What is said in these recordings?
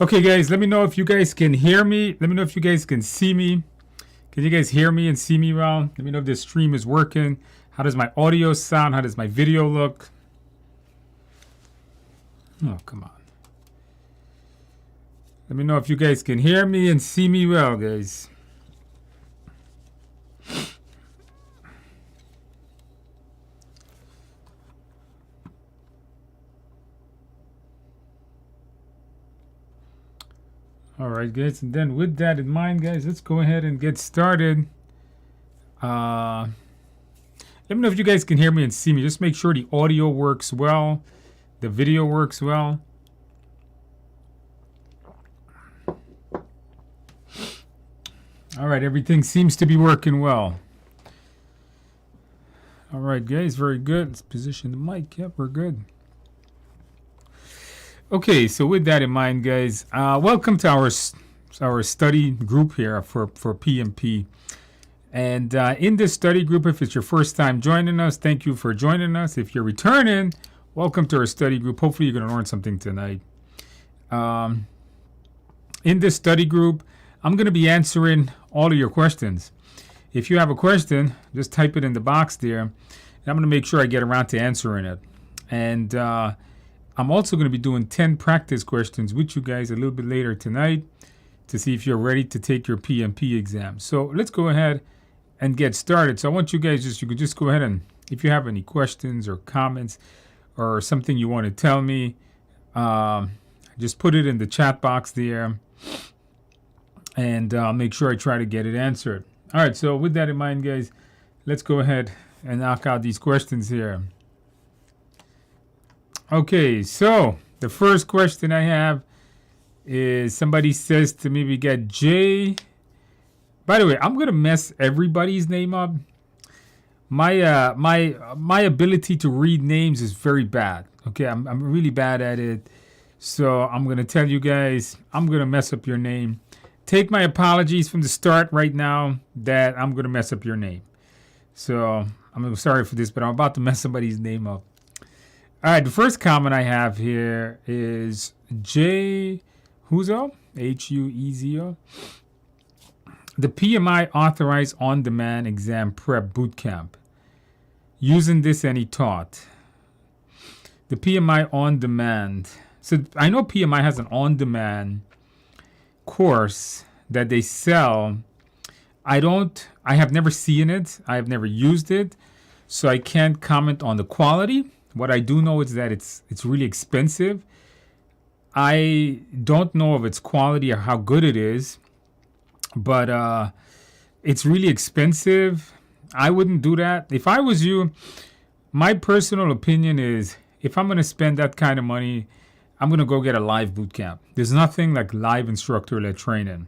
Okay, guys, let me know if you guys can hear me. Let me know if you guys can see me. Can you guys hear me and see me well? Let me know if this stream is working. How does my audio sound? How does my video look? Oh, come on. Let me know if you guys can hear me and see me well, guys. All right, guys, and then with that in mind, guys, let's go ahead and get started. Let me know if you guys can hear me and see me. Just make sure the audio works well, the video works well. All right, everything seems to be working well. All right, guys, very good. Let's position the mic. Yep, we're good. Okay, so with that in mind, guys, welcome to our study group here for PMP. And in this study group, if it's your first time joining us, thank you for joining us. If you're returning, welcome to our study group. Hopefully you're going to learn something tonight. In this study group, I'm going to be answering all of your questions. If you have a question, just type it in the box there. And I'm going to make sure I get around to answering it. And I'm also going to be doing 10 practice questions with you guys a little bit later tonight to see if you're ready to take your PMP exam. So let's go ahead and get started. So I want you guys you could just go ahead and, if you have any questions or comments or something you want to tell me, just put it in the chat box there, and I'll make sure I try to get it answered. All right, so with that in mind, guys, let's go ahead and knock out these questions here. Okay, so the first question I have is somebody says to me, we got Jay. By the way, I'm gonna mess everybody's name up. My my ability to read names is very bad. Okay, I'm really bad at it. So I'm gonna tell you guys, I'm gonna mess up your name. Take my apologies from the start right now that I'm gonna mess up your name. So I'm sorry for this, but I'm about to mess somebody's name up. All right, the first comment I have here is J. Huzo, Huezo. The PMI authorized on-demand exam prep bootcamp. Using this, and he taught. The PMI on-demand. So I know PMI has an on-demand course that they sell. I have never seen it. I have never used it. So I can't comment on the quality. What I do know is that it's really expensive. I don't know of its quality or how good it is, but it's really expensive. I wouldn't do that. If I was you, my personal opinion is if I'm going to spend that kind of money, I'm going to go get a live boot camp. There's nothing like live instructor-led training.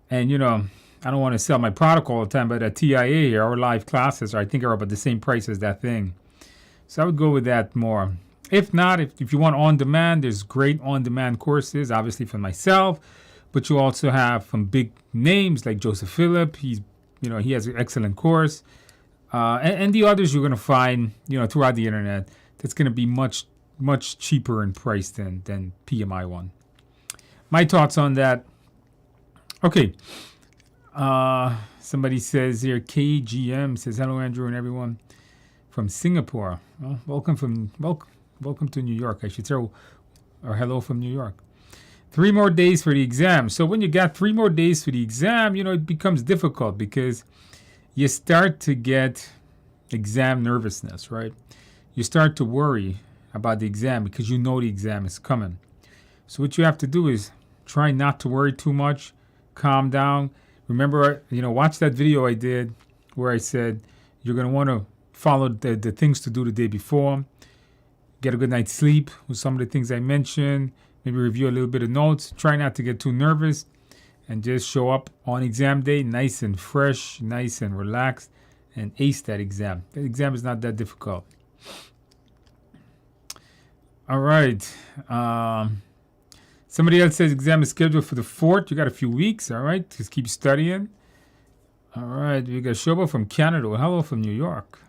And, I don't want to sell my product all the time, but at TIA here, our live classes, I think, are about the same price as that thing. So I would go with that more. If not, if you want on-demand, there's great on-demand courses, obviously from myself, but you also have from big names like Joseph Phillip. He has an excellent course. And the others you're going to find, throughout the internet that's going to be much, much cheaper in price than PMI one. My thoughts on that. Okay. Somebody says here, KGM says, hello, Andrew and everyone from Singapore. Well, welcome to New York, I should say, or hello from New York. 3 more days for the exam. So when you got 3 more days for the exam, it becomes difficult because you start to get exam nervousness, right? You start to worry about the exam because you know the exam is coming. So what you have to do is try not to worry too much, calm down. Remember, watch that video I did where I said you're going to want to follow the things to do the day before. Get a good night's sleep with some of the things I mentioned. Maybe review a little bit of notes. Try not to get too nervous and just show up on exam day nice and fresh, nice and relaxed, and ace that exam. That exam is not that difficult. All right. Somebody else says exam is scheduled for the 4th. You got a few weeks. All right. Just keep studying. All right. We got Shoba from Canada. Well, hello from New York.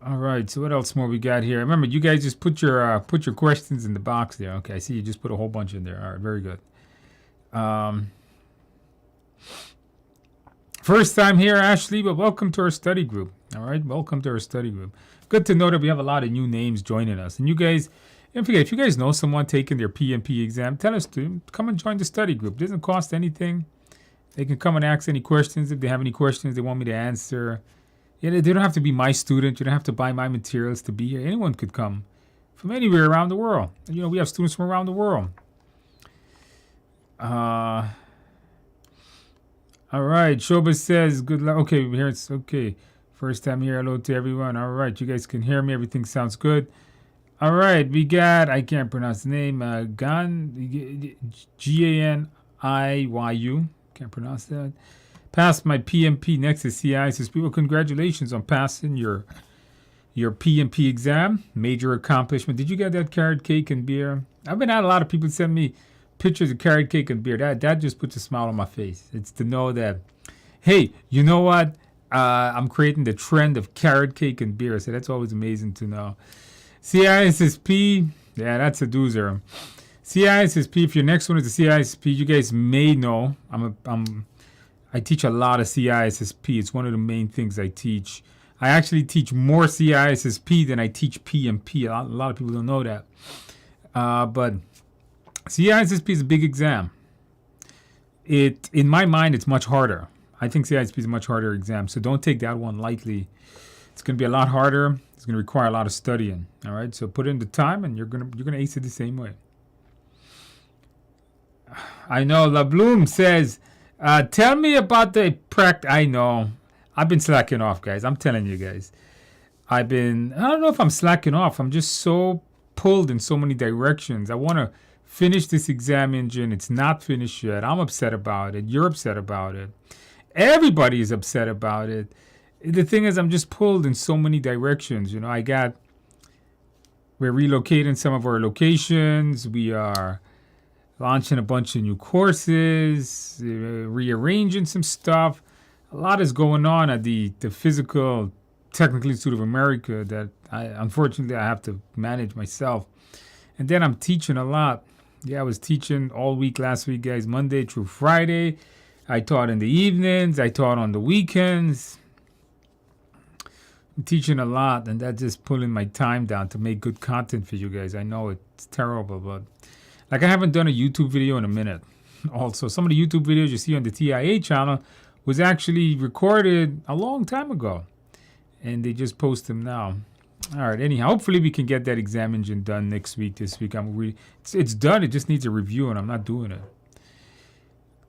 All right. So what else more we got here? Remember, you guys just put your questions in the box there. Okay. I see you just put a whole bunch in there. All right. Very good. First time here, Ashley, but welcome to our study group. All right. Welcome to our study group. Good to know that we have a lot of new names joining us. And you guys, don't forget, if you guys know someone taking their PMP exam, tell us to come and join the study group. It doesn't cost anything. They can come and ask any questions if they have any questions they want me to answer. Yeah, they don't have to be my student. You don't have to buy my materials to be here. Anyone could come from anywhere around the world. You know, we have students from around the world. All right. Shoba says, good luck. Okay, here it's okay. First time here. Hello to everyone. All right. You guys can hear me. Everything sounds good. All right. We got, I can't pronounce the name, Ganiyu. Can't pronounce that. Passed my PMP next to CI. Says, people, congratulations on passing your PMP exam. Major accomplishment. Did you get that carrot cake and beer? I've been at a lot of people send me pictures of carrot cake and beer. That just puts a smile on my face. It's to know that, hey, you know what? I'm creating the trend of carrot cake and beer. So that's always amazing to know. CISSP, yeah, that's a doozer. CISSP, if your next one is a CISSP, you guys may know I teach a lot of CISSP. It's one of the main things I teach. I actually teach more CISSP than I teach PMP. A lot of people don't know that. But CISSP is a big exam. In my mind, it's much harder. I think CISSP is a much harder exam, so don't take that one lightly. It's going to be a lot harder. It's going to require a lot of studying. All right, so put in the time, and you're gonna ace it the same way. I know La Bloom says, tell me about the practice. I know. I've been slacking off, guys. I'm telling you guys. I don't know if I'm slacking off. I'm just so pulled in so many directions. I want to finish this exam engine. It's not finished yet. I'm upset about it. You're upset about it. Everybody is upset about it. The thing is, I'm just pulled in so many directions. You know, we're relocating some of our locations. We are launching a bunch of new courses, rearranging some stuff. A lot is going on at the Physical Technical Institute of America that unfortunately I have to manage myself. And then I'm teaching a lot. Yeah, I was teaching all week last week, guys, Monday through Friday. I taught in the evenings. I taught on the weekends. I'm teaching a lot, and that's just pulling my time down to make good content for you guys. I know it's terrible, but like I haven't done a YouTube video in a minute. Also, some of the YouTube videos you see on the TIA channel was actually recorded a long time ago, and they just post them now. All right. Anyhow, hopefully we can get that exam engine done next week. This week, it's done. It just needs a review, and I'm not doing it.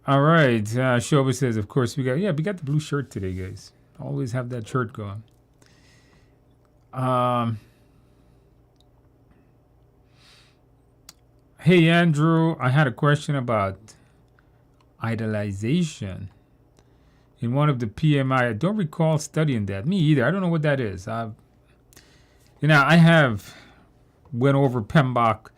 All right. Shoba says, of course we got the blue shirt today, guys. Always have that shirt going. Hey Andrew, I had a question about idealization in one of the PMI. I don't recall studying that. Me either. I don't know what that is. I have went over PMBOK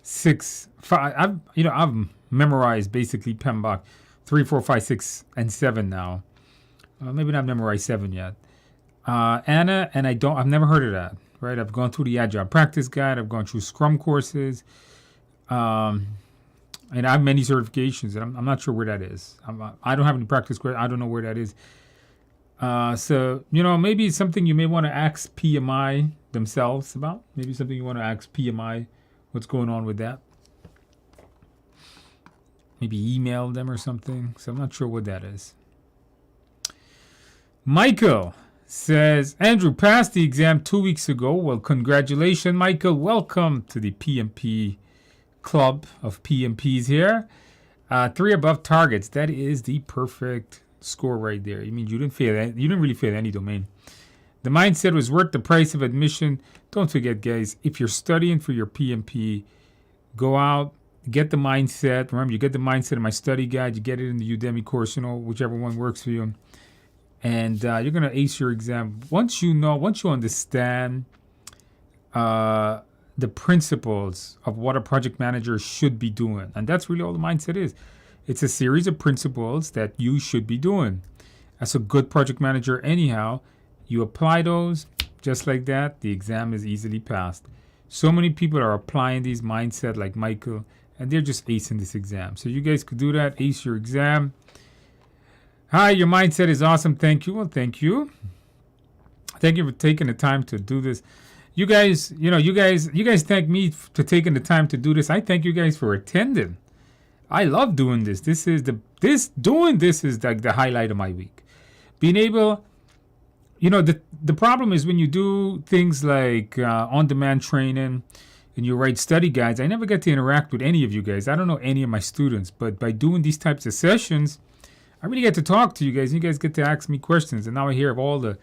6, 5. I've memorized basically PMBOK 3, 4, 5, 6, and 7 now. Maybe not memorized 7 yet. Anna, and I've never heard of that. Right? I've gone through the Agile Practice Guide. I've gone through Scrum courses. And I have many certifications, and I'm not sure where that is. I don't have any practice course. I don't know where that is. So, maybe it's something you may want to ask PMI themselves about. Maybe something you want to ask PMI what's going on with that. Maybe email them or something. So I'm not sure what that is. Michael says, Andrew passed the exam 2 weeks ago. Well, congratulations, Michael. Welcome to the PMP club of PMPs here. 3 above targets. That is the perfect score right there. I mean, you didn't really fail any domain. The mindset was worth the price of admission. Don't forget, guys, if you're studying for your PMP, go out, get the mindset. Remember, you get the mindset in my study guide. You get it in the Udemy course, whichever one works for you. And you're going to ace your exam. Once you understand the principles of what a project manager should be doing. And that's really all the mindset is. It's a series of principles that you should be doing. As a good project manager anyhow, you apply those, just like that, the exam is easily passed. So many people are applying these mindset like Michael, and they're just acing this exam. So you guys could do that, ace your exam. Hi, your mindset is awesome. Thank you. Well, thank you. Thank you for taking the time to do this. You guys, you guys thank me for taking the time to do this. I thank you guys for attending. I love doing this. Doing this is like the highlight of my week. Being able, the problem is when you do things like on-demand training and you write study guides, I never get to interact with any of you guys. I don't know any of my students, but by doing these types of sessions, I really get to talk to you guys. You guys get to ask me questions, and now I hear of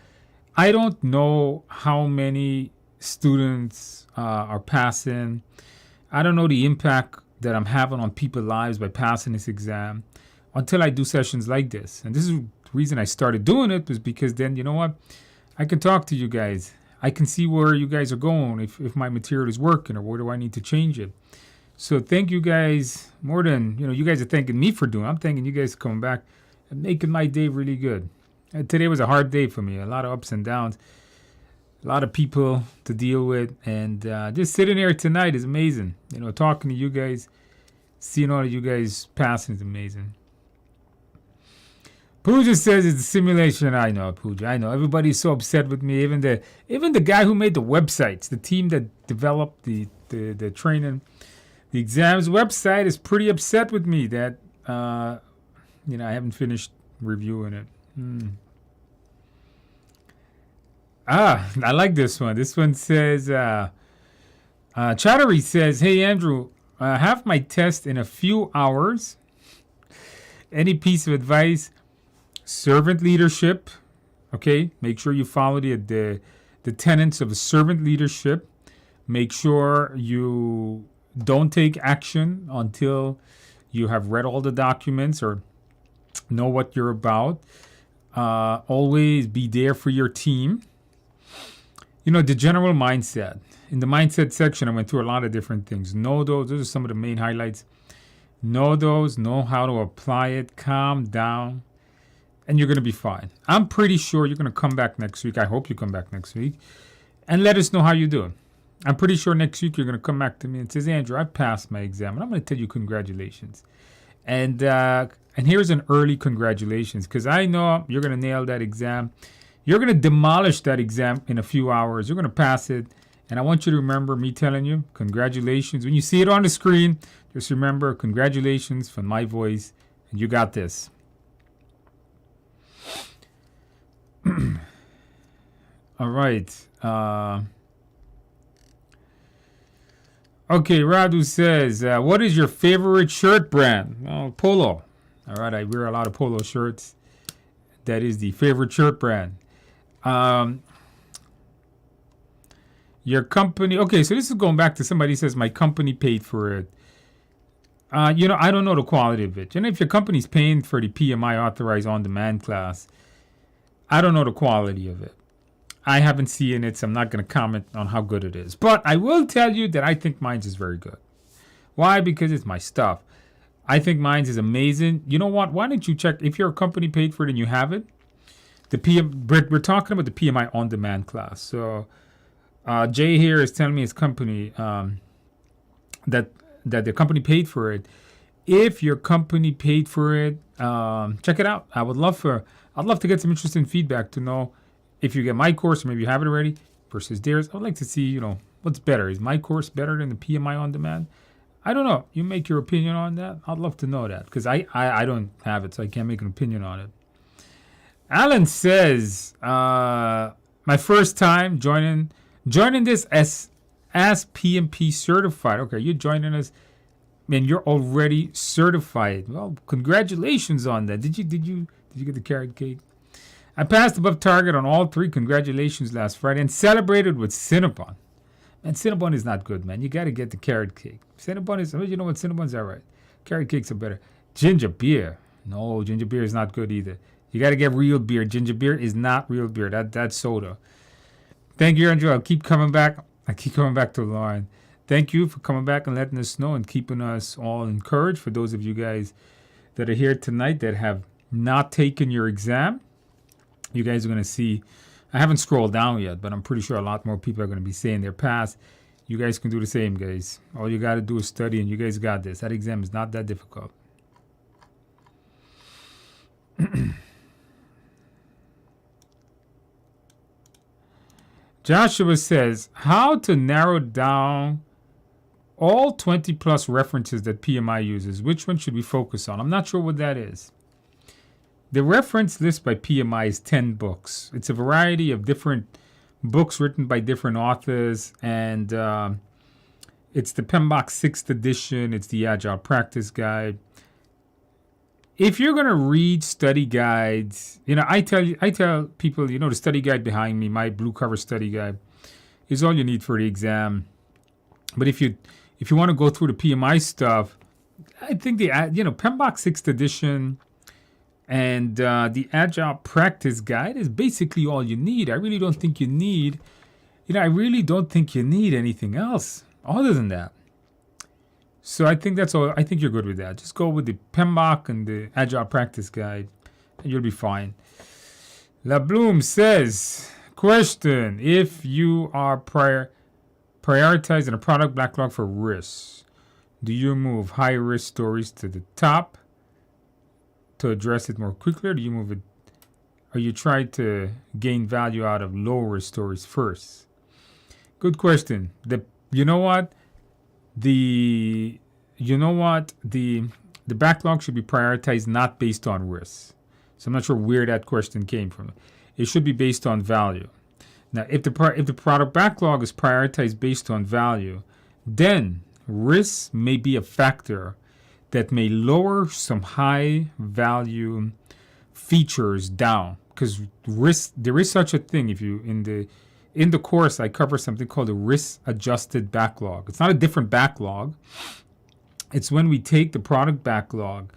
I don't know how many students are passing. I don't know the impact that I'm having on people's lives by passing this exam until I do sessions like this. And this is the reason I started doing it, was because then, you know what? I can talk to you guys. I can see where you guys are going, if my material is working, or where do I need to change it. So thank you guys more than, you guys are thanking me for doing it. I'm thanking you guys for coming back and making my day really good. Today was a hard day for me. A lot of ups and downs. A lot of people to deal with. And just sitting here tonight is amazing. Talking to you guys, seeing all of you guys passing is amazing. Pooja says it's a simulation. I know, Pooja. I know. Everybody's so upset with me. Even the guy who made the websites, the team that developed the training, the exams website is pretty upset with me that I haven't finished reviewing it. I like this one. This one says, Chattery says, hey, Andrew, I have my test in a few hours. Any piece of advice? Servant leadership. Okay, make sure you follow the tenets of servant leadership. Make sure you don't take action until you have read all the documents or know what you're about. Always be there for your team. The general mindset. In the mindset section, I went through a lot of different things. Know those. Those are some of the main highlights. Know those. Know how to apply it. Calm down. And you're going to be fine. I'm pretty sure you're going to come back next week. I hope you come back next week. And let us know how you're doing. I'm pretty sure next week you're going to come back to me and says, Andrew, I passed my exam. And I'm going to tell you congratulations. And here's an early congratulations, because I know you're going to nail that exam. You're going to demolish that exam in a few hours. You're going to pass it. And I want you to remember me telling you, congratulations. When you see it on the screen, just remember, congratulations from my voice. And you got this. All right. Okay, Radu says, what is your favorite shirt brand? Oh, Polo. All right, I wear a lot of Polo shirts. That is the favorite shirt brand. Your company. Okay, so this is going back to somebody says my company paid for it. I don't know the quality of it. If your company's paying for the PMI authorized on-demand class, I don't know the quality of it. I haven't seen it, so I'm not going to comment on how good it is. But I will tell you that I think mine's is very good. Why? Because it's my stuff. I think mine's is amazing. You know what? Why don't you check if your company paid for it and you have it? We're talking about the PMI on-demand class. So Jay here is telling me his company that the company paid for it. If your company paid for it, check it out. I'd love to get some interesting feedback to know if you get my course, or maybe you have it already, versus theirs. I would like to see, what's better. Is my course better than the PMI on demand? I don't know. You make your opinion on that. I'd love to know that, because I don't have it, so I can't make an opinion on it. Alan says, my first time joining this as PMP certified. Okay, you're joining us, man. You're already certified. Well, congratulations on that. Did you get the carrot cake? I passed above target on all 3. Congratulations last Friday, and celebrated with Cinnabon. Man, Cinnabon is not good, man. You got to get the carrot cake. Cinnabon is, you know what, Cinnabon's all right. Carrot cakes are better. Ginger beer. No, ginger beer is not good either. You got to get real beer. Ginger beer is not real beer. That's soda. Thank you, Andrew. I'll keep coming back. I keep coming back to the line. Thank you for coming back and letting us know and keeping us all encouraged. For those of you guys that are here tonight that have not taken your exam, you guys are going to see I haven't scrolled down yet, but I'm pretty sure a lot more people are going to be saying their pass. You guys can do the same, guys. All you got to do is study, and you guys got this. That exam is not that difficult. Joshua says, how to narrow down all 20 plus references that PMI uses. Which one should we focus on? I'm not sure what that is. The reference list by PMI is 10 books. It's a variety of different books written by different authors, and it's the PMBOK 6th edition. It's the Agile Practice Guide. If you're going to read study guides, I tell people, the study guide behind me, my blue cover study guide, is all you need for the exam. But if you want to go through the PMI stuff, I think the PMBOK 6th edition and the Agile Practice Guide is basically all you need. I really don't think you need, anything else other than that. So I think that's all. I think you're good with that. Just go with the PMBOK and the Agile Practice Guide, and you'll be fine. La Bloom says, question, if you are prioritizing a product backlog for risks, do you move high-risk stories to the top to address it more quickly, or do you move it, or you try to gain value out of low-risk stories first? Good question. The backlog should be prioritized not based on risks. So I'm not sure where that question came from. It should be based on value. Now, if the product backlog is prioritized based on value, then risks may be a factor that may lower some high value features down, because there is such a thing. If you in the course, I cover something called a risk-adjusted backlog. It's not a different backlog. It's when we take the product backlog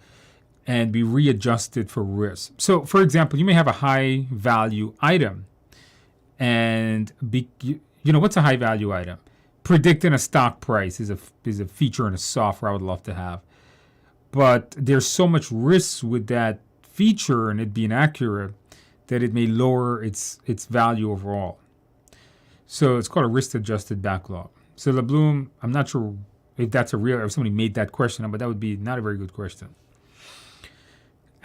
and we readjust it for risk. So, for example, you may have a high-value item. And, what's a high-value item? Predicting a stock price is a feature in a software I would love to have. But there's so much risk with that feature and it being accurate that it may lower its value overall. So it's called a risk-adjusted backlog. So LeBloom, I'm not sure if that's if somebody made that question, but that would be not a very good question.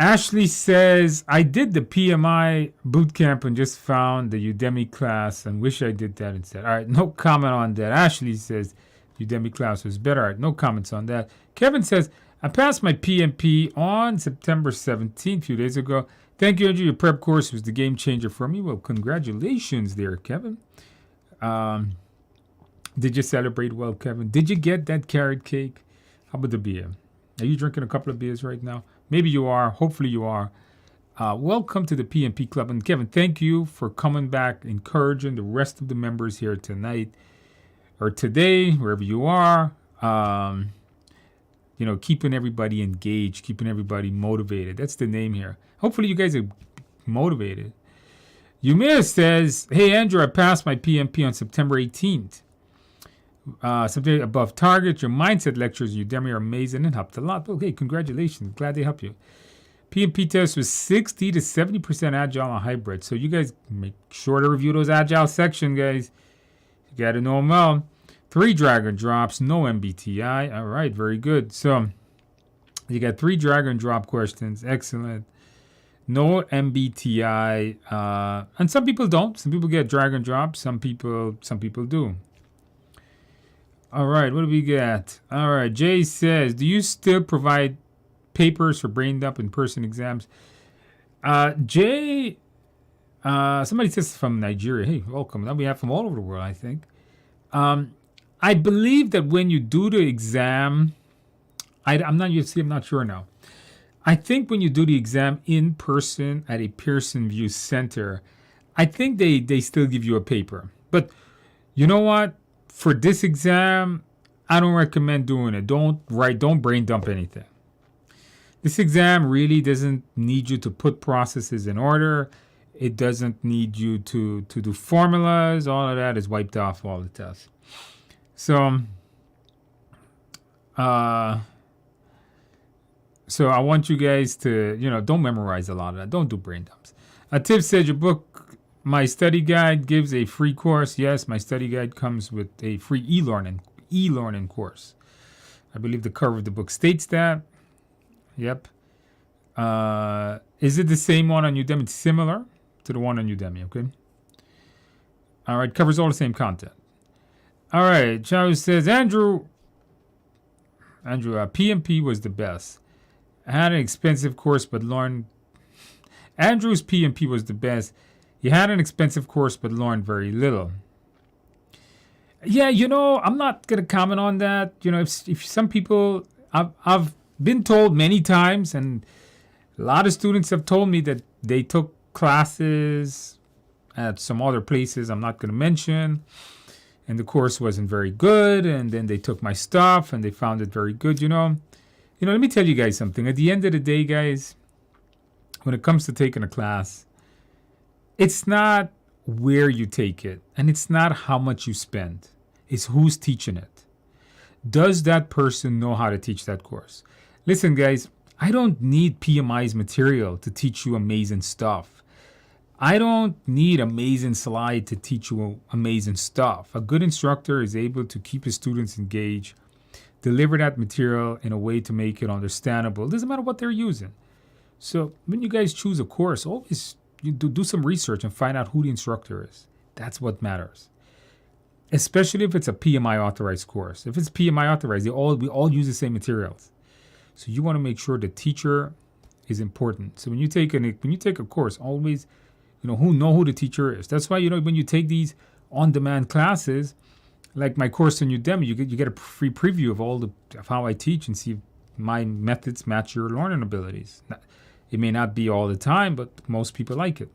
Ashley says, I did the PMI bootcamp and just found the Udemy class and wish I did that instead. All right, no comment on that. Ashley says Udemy class was better. All right, no comments on that. Kevin says, I passed my PMP on September 17th, a few days ago. Thank you, Andrew. Your prep course was the game changer for me. Well, congratulations there, Kevin. Did you celebrate well, Kevin? Did you get that carrot cake? How about the beer? Are you drinking a couple of beers right now? Maybe you are. Hopefully you are. Welcome to the PMP Club. And Kevin, thank you for coming back, encouraging the rest of the members here tonight or today, wherever you are. Keeping everybody engaged, keeping everybody motivated. That's the name here. Hopefully you guys are motivated. Yumir says, hey, Andrew, I passed my PMP on September 18th. Something above target. Your mindset lectures, Udemy, are amazing and helped a lot. Okay, congratulations. Glad they helped you. PMP test was 60 to 70% Agile and hybrid. So you guys make sure to review those Agile section, guys. You got to know them well. 3 drag and drops, no MBTI. All right, very good. So you got 3 drag and drop questions. Excellent. No MBTI. And some people don't. Some people get drag and drop. Some people do. All right, what do we got? All right, Jay says, do you still provide papers for brain dump in-person exams? Jay, somebody says from Nigeria. Hey, welcome. Now we have from all over the world, I think. I believe that when you do the exam, I'm not sure now. I think when you do the exam in person at a Pearson VUE Center, I think they still give you a paper. But you know what? For this exam, I don't recommend doing it. Don't brain dump anything. This exam really doesn't need you to put processes in order. It doesn't need you to do formulas. All of that is wiped off all the tests. So I want you guys to, don't memorize a lot of that. Don't do brain dumps. Tiff said your book My study guide gives a free course. Yes, my study guide comes with a free e-learning course. I believe the cover of the book states that. Yep. Is it the same one on Udemy? It's similar to the one on Udemy, okay? All right, covers all the same content. All right, Chao says, Andrew, PMP was the best. I had an expensive course, but learned. Andrew's PMP was the best. He had an expensive course, but learned very little. Yeah, I'm not going to comment on that. If some people, I've been told many times, and a lot of students have told me that they took classes at some other places I'm not going to mention, and the course wasn't very good, and then they took my stuff and they found it very good. Let me tell you guys something. At the end of the day, guys, when it comes to taking a class, it's not where you take it, and it's not how much you spend. It's who's teaching it. Does that person know how to teach that course? Listen, guys, I don't need PMI's material to teach you amazing stuff. I don't need amazing slide to teach you amazing stuff. A good instructor is able to keep his students engaged, deliver that material in a way to make it understandable. It doesn't matter what they're using. So when you guys choose a course, always you do some research and find out who the instructor is. That's what matters. Especially if it's a PMI authorized course. If it's PMI authorized, we all use the same materials. So you want to make sure the teacher is important. So when you take a course, always who the teacher is. That's why when you take these on-demand classes, like my course on Udemy, you get a free preview of how I teach and see if my methods match your learning abilities. It may not be all the time, but most people like it.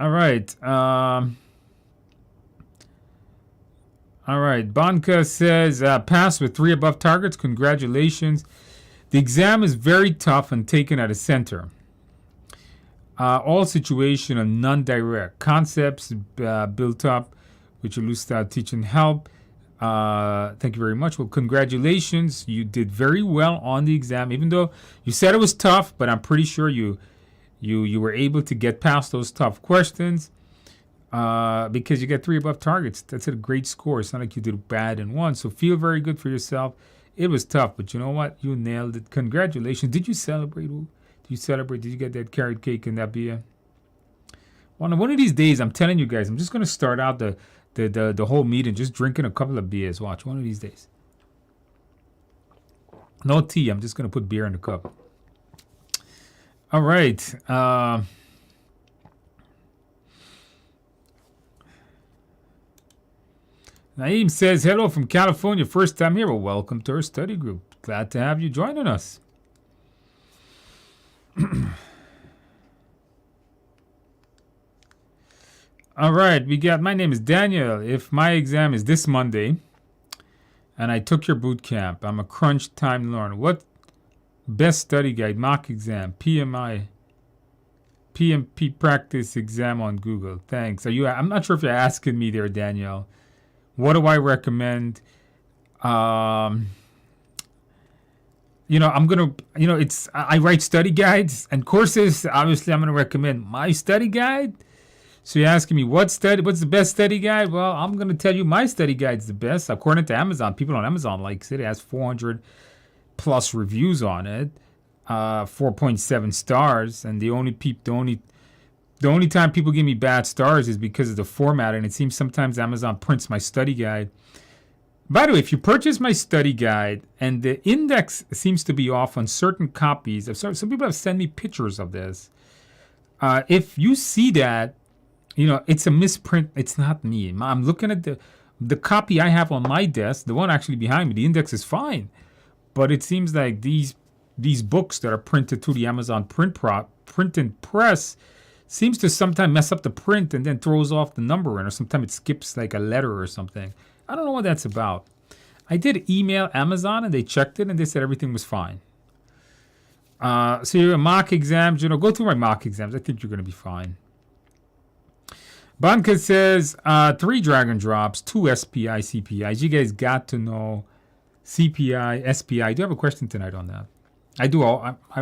All right. All right. Bonka says, pass with 3 above targets. Congratulations. The exam is very tough and taken at a center. All situational, non-direct. Concepts built up, which Elusta teaching help. Thank you very much. Well, congratulations. You did very well on the exam, even though you said it was tough, but I'm pretty sure you were able to get past those tough questions because you get 3 above targets. That's a great score. It's not like you did bad in one. So feel very good for yourself. It was tough, but you know what? You nailed it. Congratulations. Did you celebrate? Did you get that carrot cake and that beer? One of these days, I'm telling you guys, I'm just going to start out the whole meeting just drinking a couple of beers. Watch, one of these days. No tea. I'm just going to put beer in the cup. All right. Naeem says, hello from California. First time here. Well, welcome to our study group. Glad to have you joining us. All right, my name is Daniel. If my exam is this Monday and I took your boot camp, I'm a crunch time learner. What best study guide, mock exam, PMI, PMP practice exam on Google? Thanks. I'm not sure if you're asking me there, Daniel. What do I recommend? I write study guides and courses. Obviously, I'm going to recommend my study guide. So you're asking me what's the best study guide? Well, I'm going to tell you my study guide's the best. According to Amazon, people on Amazon like it. It has 400 plus reviews on it, 4.7 stars. And the only time people give me bad stars is because of the format. And it seems sometimes Amazon prints my study guide. By the way, if you purchase my study guide and the index seems to be off on certain copies, some people have sent me pictures of this. If you see that, it's a misprint. It's not me. I'm looking at the copy I have on my desk, the one actually behind me. The index is fine, but it seems like these books that are printed through the Amazon print and press seems to sometimes mess up the print and then throws off the number in, or sometimes it skips like a letter or something. I don't know what that's about. I did email Amazon and they checked it and they said everything was fine. So your mock exams, go through my mock exams. I think you're going to be fine. Banka says 3 drag and drops, 2 SPI, CPIs. You guys got to know CPI, SPI. I do have a question tonight on that. I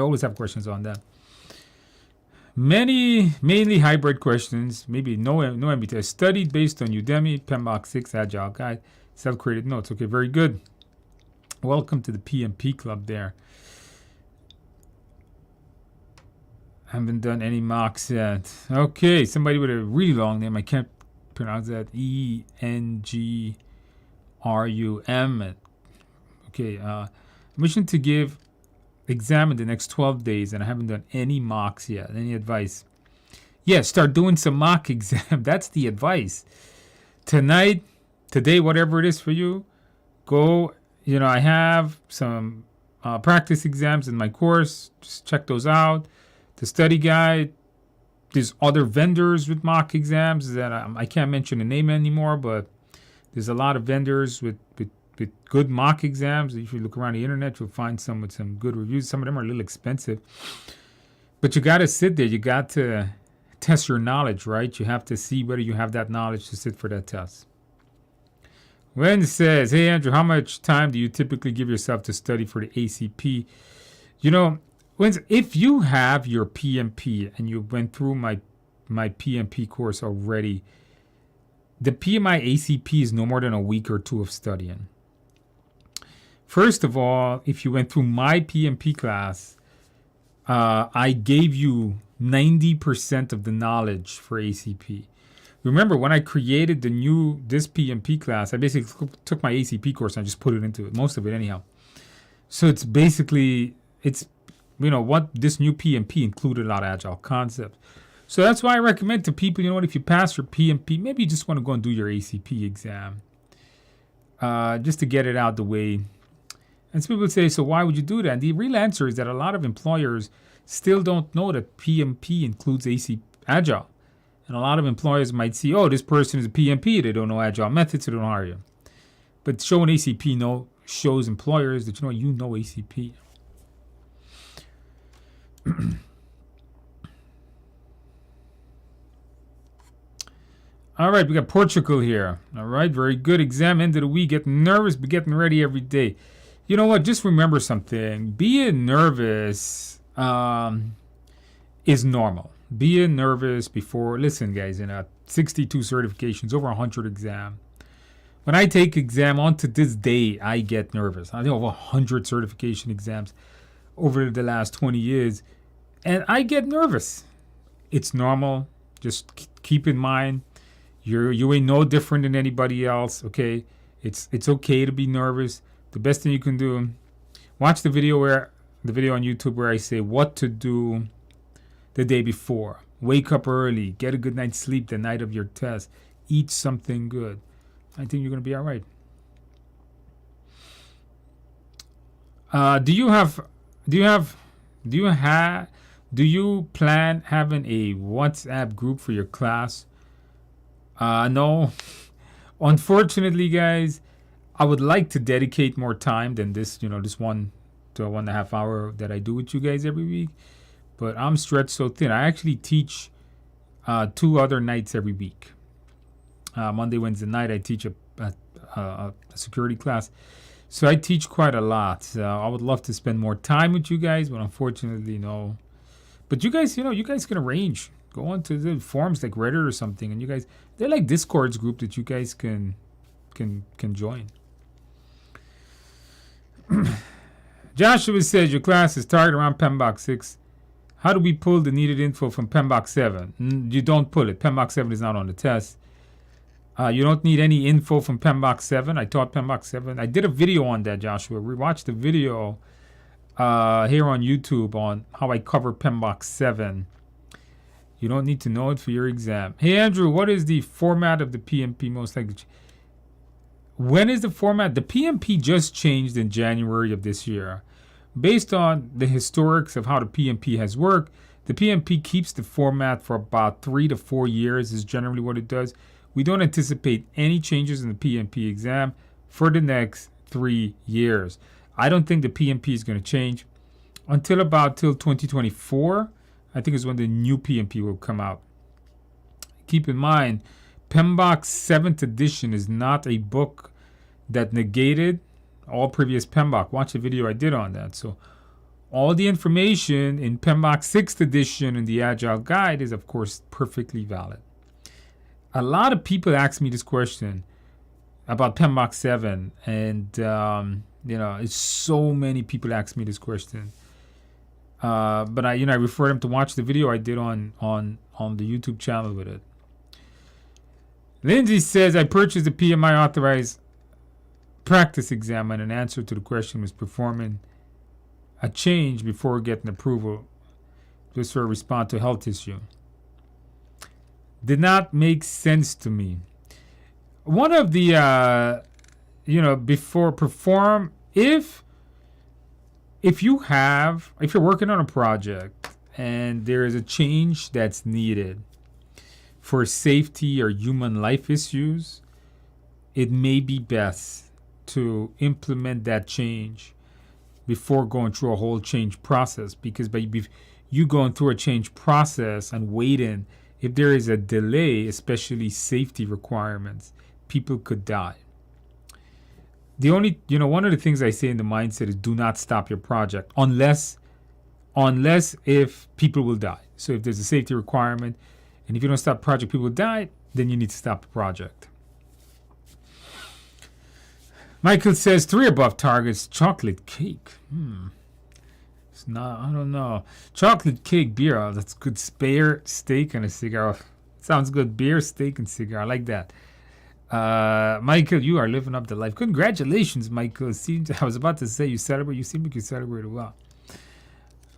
always have questions on that. Mainly hybrid questions, maybe no MBTI. Studied based on Udemy, PMP 6 Agile Guide, self-created notes. Okay, very good. Welcome to the PMP club there. Haven't done any mocks yet. Okay, somebody with a really long name. I can't pronounce that. ENGRUM. Okay, mission to give exam in the next 12 days, and I haven't done any mocks yet. Any advice? Yeah, start doing some mock exam. That's the advice. Tonight, today, whatever it is for you, go. I have some practice exams in my course. Just check those out. The study guide. There's other vendors with mock exams that I can't mention the name anymore, but there's a lot of vendors with good mock exams. If you look around the internet, you'll find some with some good reviews. Some of them are a little expensive. But you got to sit there. You got to test your knowledge, right? You have to see whether you have that knowledge to sit for that test. When it says, hey, Andrew, how much time do you typically give yourself to study for the ACP? If you have your PMP and you went through my PMP course already, the PMI ACP is no more than a week or two of studying. First of all, if you went through my PMP class, I gave you 90% of the knowledge for ACP. Remember, when I created this PMP class, I basically took my ACP course and I just put it into it, most of it anyhow. So it's basically, what this new PMP included a lot of Agile concepts. So that's why I recommend to people, if you pass your PMP, maybe you just want to go and do your ACP exam, just to get it out the way. And some people say, so why would you do that? And the real answer is that a lot of employers still don't know that PMP includes Agile. And a lot of employers might see, oh, this person is a PMP. They don't know Agile methods, so they don't hire you. But showing ACP shows employers that you know ACP. All right, we got Portugal here. All right, very good. Exam end of the week. Getting nervous, but getting ready every day. You know what? Just remember something. Being nervous is normal. Being nervous before. Listen, guys, 62 certifications, over 100 exam. When I take exam on to this day, I get nervous. I think over 100 certification exams over the last 20 years, and I get nervous. It's normal. Just keep in mind, you ain't no different than anybody else. Okay, it's okay to be nervous. The best thing you can do, watch the video on YouTube where I say what to do the day before. Wake up early, get a good night's sleep the night of your test, eat something good. I think you're gonna be all right. Do you plan having a WhatsApp group for your class? No. Unfortunately, guys, I would like to dedicate more time than this 1 to 1.5 hour that I do with you guys every week. But I'm stretched so thin. I actually teach 2 other nights every week. Monday, Wednesday night, I teach a security class. So I teach quite a lot. I would love to spend more time with you guys, but unfortunately, no. But you guys, you guys can arrange. Go on to the forums like Reddit or something, and you guys, they're like Discords group that you guys can join. Joshua says your class is targeted around PMP 6. How do we pull the needed info from PMP 7? You don't pull it. PMP 7 is not on the test. You don't need any info from PMP 7. I taught PMP 7. I did a video on that, Joshua. Rewatch the video here on YouTube on how I cover PMP 7. You don't need to know it for your exam. Hey, Andrew, what is the format of the PMP most likely? When is the format? The PMP just changed in January of this year. Based on the historics of how the PMP has worked, the PMP keeps the format for about 3 to 4 years is generally what it does. We don't anticipate any changes in the PMP exam for the next 3 years. I don't think the PMP is going to change until 2024. I think is when the new PMP will come out. Keep in mind, PMP 7th edition is not a book that negated all previous PMP. Watch the video I did on that. So All the information in PMBOK 6th edition and the Agile Guide is, of course, perfectly valid. A lot of people ask me this question about PMBOK 7, and it's so many people ask me this question. But I refer them to watch the video I did on the YouTube channel with it. Lindsay says, I purchased a PMI authorized practice exam, and an answer to the question was performing a change before getting approval just for a response to a health issue. Did not make sense to me. One of the, before perform, if you're working on a project and there is a change that's needed for safety or human life issues, it may be best to implement that change before going through a whole change process, because by you going through a change process and waiting, if there is a delay, especially safety requirements, people could die. The only, one of the things I say in the mindset is do not stop your project unless if people will die. So if there's a safety requirement, and if you don't stop the project, people will die, then you need to stop the project. Michael says 3 above targets, chocolate cake. It's not, I don't know. Chocolate cake, beer, that's good. Beer, steak, and a cigar. Sounds good. Beer, steak, and cigar. I like that. Michael, you are living up to life. Congratulations, Michael. I was about to say you celebrate. You seem like you celebrated well.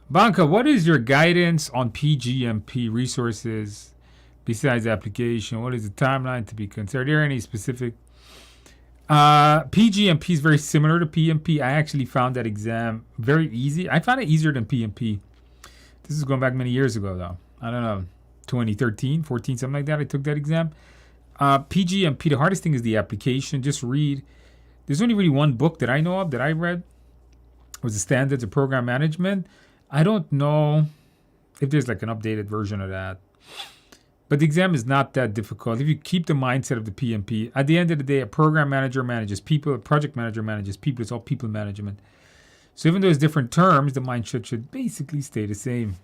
Banka, what is your guidance on PGMP resources besides application? What is the timeline to be considered? Are there any specific? PGMP is very similar to PMP. I actually found that exam very easy. I found it easier than PMP. This is going back many years ago, though. I don't know, 2013, 14, something like that. I took that exam. PGMP, the hardest thing is the application. Just read. There's only really one book that I know of that I read. It was the Standards of Program Management. I don't know if there's like an updated version of that. But the exam is not that difficult. If you keep the mindset of the PMP, at the end of the day, a program manager manages people, a project manager manages people. It's all people management. So even though it's different terms, the mindset should basically stay the same.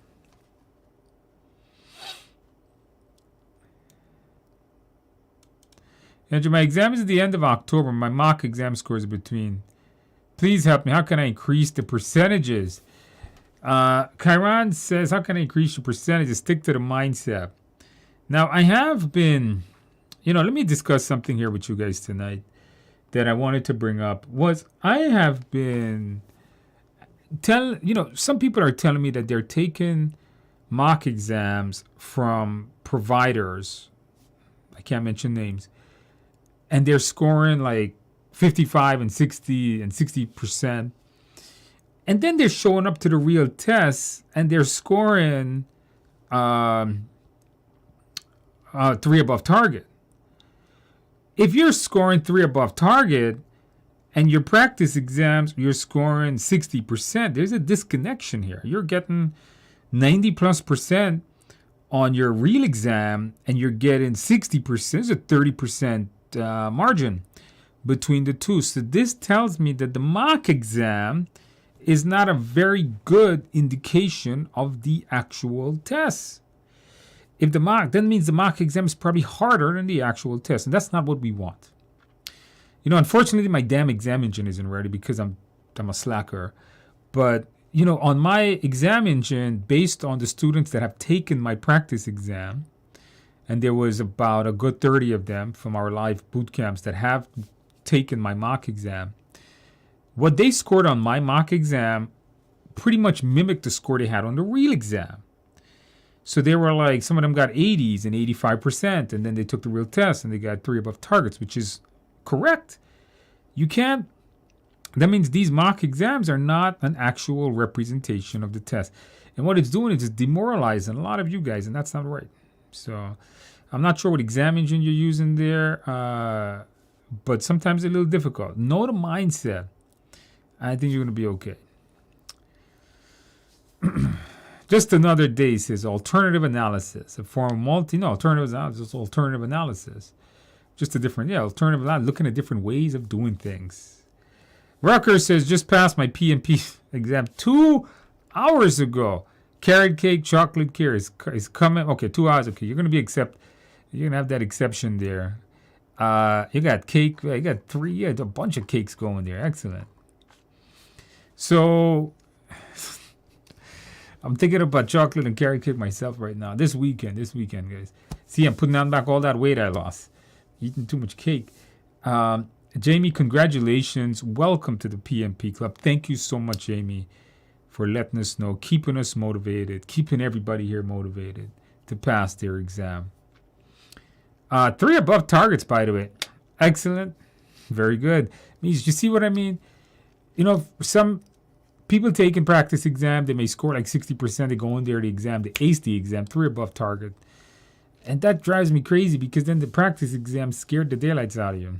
Andrew, my exam is at the end of October. My mock exam scores are between. Please help me. How can I increase the percentages? Kyron says, how can I increase the percentages? Stick to the mindset. Now, I have been, let me discuss something here with you guys tonight that I wanted to bring up. I have been some people are telling me that they're taking mock exams from providers. I can't mention names. And they're scoring like 55 and 60 and 60%. And then they're showing up to the real tests and they're scoring 3 above target. If you're scoring 3 above target and your practice exams, you're scoring 60%, there's a disconnection here. You're getting 90+% on your real exam and you're getting 60%. There's a 30% margin between the two. So this tells me that the mock exam is not a very good indication of the actual tests. If the mock, that means the mock exam is probably harder than the actual test, and that's not what we want. Unfortunately, my damn exam engine isn't ready because I'm a slacker. But on my exam engine, based on the students that have taken my practice exam, and there was about a good 30 of them from our live boot camps that have taken my mock exam, what they scored on my mock exam pretty much mimicked the score they had on the real exam. So they were like, some of them got 80s and 85%, and then they took the real test and they got 3 above targets, which is correct. That means these mock exams are not an actual representation of the test. And what it's doing is it's demoralizing a lot of you guys, and that's not right. So I'm not sure what exam engine you're using there, but sometimes it's a little difficult. Know the mindset. I think you're going to be okay. Just another day says alternative analysis. A form of alternative analysis, alternative analysis. Just a different, alternative analysis, looking at different ways of doing things. Rucker says, just passed my PMP exam 2 hours ago. Carrot cake, chocolate cake is coming. Okay, 2 hours. Okay, you're gonna be You're gonna have that exception there. You got cake. You got three. You got a bunch of cakes going there. Excellent. So I'm thinking about chocolate and carrot cake myself right now. This weekend, guys. See, I'm putting on back all that weight I lost. Eating too much cake. Jamie, congratulations. Welcome to the PMP Club. Thank you so much, Jamie, for letting us know, keeping us motivated, keeping everybody here motivated to pass their exam. 3 above targets, by the way. Excellent. Very good. You see what I mean? You know, some people taking practice exam, they may score like 60%. They go in there, the exam, they ace the exam, 3 above target. And that drives me crazy because then the practice exam scared the daylights out of you.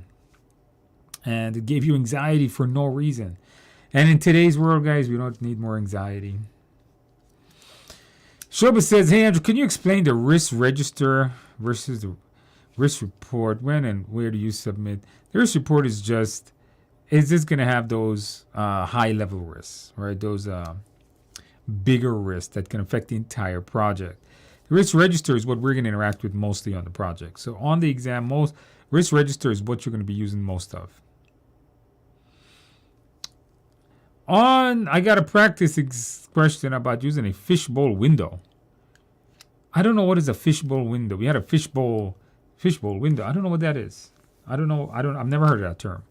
And it gave you anxiety for no reason. And in today's world, guys, we don't need more anxiety. Shoba says, hey, Andrew, can you explain the risk register versus the risk report? When and where do you submit? The risk report is just going to have those high-level risks, right? Those bigger risks that can affect the entire project. The risk register is what we're going to interact with mostly on the project. So on the exam, risk register is what you're going to be using most of. I got a practice question about using a fishbowl window. I don't know what is a fishbowl window. We had a fishbowl window. I don't know what that is. I've never heard of that term.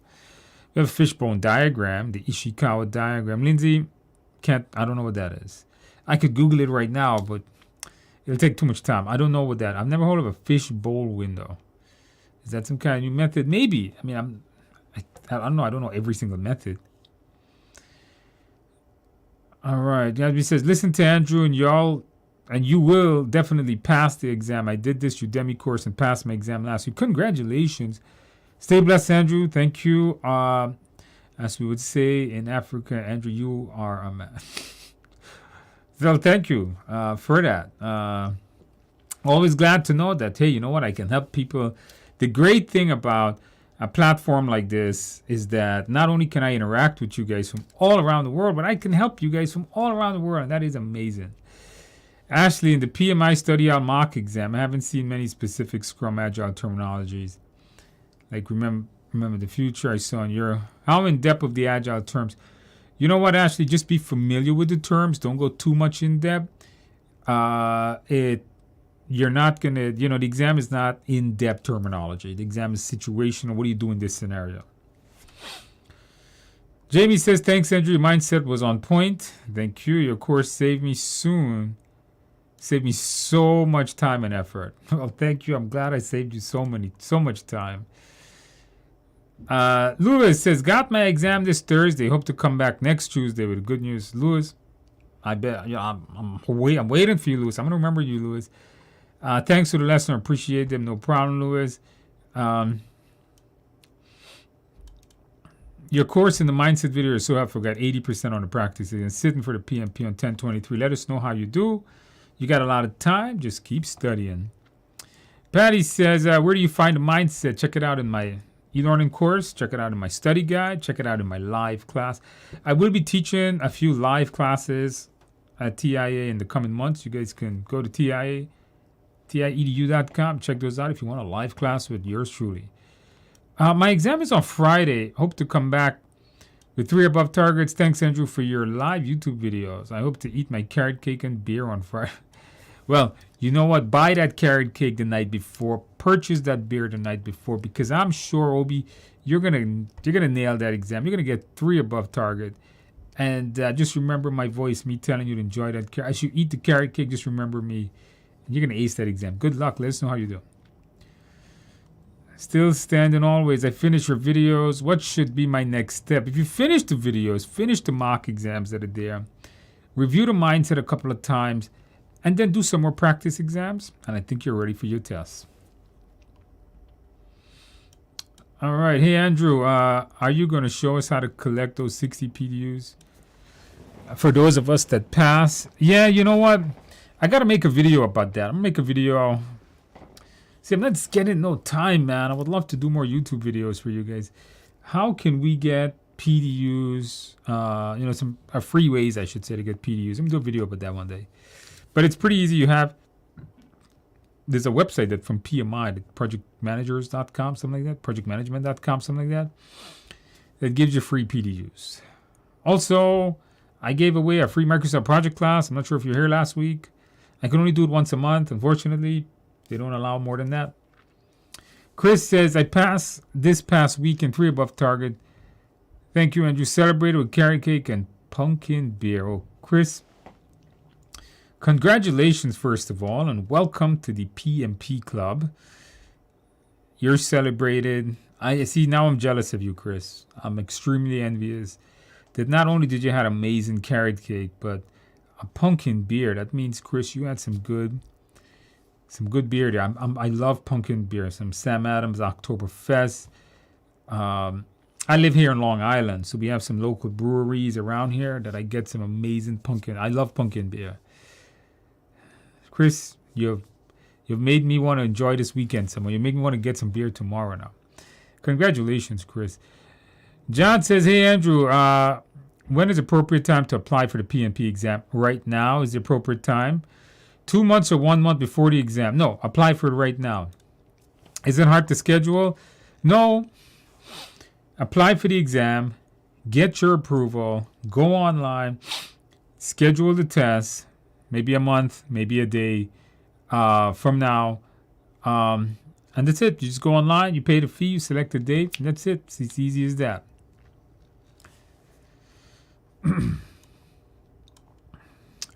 We have a fishbone diagram, the Ishikawa diagram. Lindsay, I don't know what that is. I could Google it right now, but it'll take too much time. I don't know what that. I've never heard of a fishbowl window. Is that some kind of new method? Maybe. I mean, I don't know. I don't know every single method. All right. Gabby says, listen to Andrew and y'all, and you will definitely pass the exam. I did this Udemy course and passed my exam last week. Congratulations. Stay blessed, Andrew. Thank you. As we would say in Africa, Andrew, you are a man. So thank you for that. Always glad to know that, hey, you know what? I can help people. The great thing about a platform like this is that not only can I interact with you guys from all around the world, but I can help you guys from all around the world, and that is amazing. Ashley, in the PMI Study Mock Exam, I haven't seen many specific Scrum Agile terminologies. Like remember the future I saw in your, how in depth of the Agile terms. You know what, Ashley, just be familiar with the terms. Don't go too much in depth. You're not going to, the exam is not in-depth terminology. The exam is situational. What do you do in this scenario? Jamie says, thanks, Andrew. Your mindset was on point. Thank you. Your course saved me so much time and effort. Well, thank you. I'm glad I saved you so much time. Lewis says, got my exam this Thursday. Hope to come back next Tuesday with good news. Lewis, I bet I'm waiting for you, Lewis. I'm going to remember you, Lewis. Thanks for the lesson. I appreciate them. No problem, Lewis. Your course in the mindset video is so helpful. Got 80% on the practice and sitting for the PMP on 10/23. Let us know how you do. You got a lot of time. Just keep studying. Patti says, where do you find the mindset? Check it out in my e-learning course. Check it out in my study guide. Check it out in my live class. I will be teaching a few live classes at TIA in the coming months. You guys can go to TIEDU.com. Check those out if you want a live class with yours truly. My exam is on Friday. Hope to come back with 3 above targets. Thanks, Andrew, for your live YouTube videos. I hope to eat my carrot cake and beer on Friday. Well, you know what? Buy that carrot cake the night before. Purchase that beer the night before, because I'm sure, Obi, you're gonna nail that exam. You're gonna get 3 above target. And just remember my voice, me telling you to enjoy that carrot. As you eat the carrot cake, just remember me. And you're gonna ace that exam. Good luck. Let us know how you do. Still standing always. I finish your videos. What should be my next step? If you finish the videos, finish the mock exams that are there, review the mindset a couple of times, and then do some more practice exams, and I think you're ready for your tests. All right. Hey, Andrew, are you going to show us how to collect those 60 PDUs? For those of us that pass? Yeah, you know what? I got to make a video about that. I'm going to make a video. See, I'm not getting no time, man. I would love to do more YouTube videos for you guys. How can we get PDUs, some free ways, I should say, to get PDUs. I'm going to do a video about that one day. But it's pretty easy. There's a website that from PMI, projectmanagers.com, something like that, projectmanagement.com, something like that gives you free PDUs. Also, I gave away a free Microsoft project class. I'm not sure if you were here last week. I can only do it once a month. Unfortunately, they don't allow more than that. Chris says, I passed this past week in 3 above target. Thank you, Andrew. Celebrated with carrot cake and pumpkin beer. Oh, Chris, congratulations, first of all, and welcome to the PMP Club. You're celebrated. I see, now I'm jealous of you, Chris. I'm extremely envious that not only did you have amazing carrot cake, but a pumpkin beer. That means, Chris, you had some good beer there. I love pumpkin beer. Some Sam Adams Oktoberfest. I live here in Long Island, so we have some local breweries around here that I get some amazing pumpkin. I love pumpkin beer. Chris, you've made me want to enjoy this weekend some more. You make me want to get some beer tomorrow now. Congratulations, Chris. John says, hey, Andrew, when is the appropriate time to apply for the PMP exam? Right now is the appropriate time. 2 months or 1 month before the exam? No, apply for it right now. Is it hard to schedule? No. Apply for the exam, get your approval, go online, schedule the test, maybe a month, maybe a day from now. And that's it. You just go online, you pay the fee, you select a date, and that's it. It's as easy as that.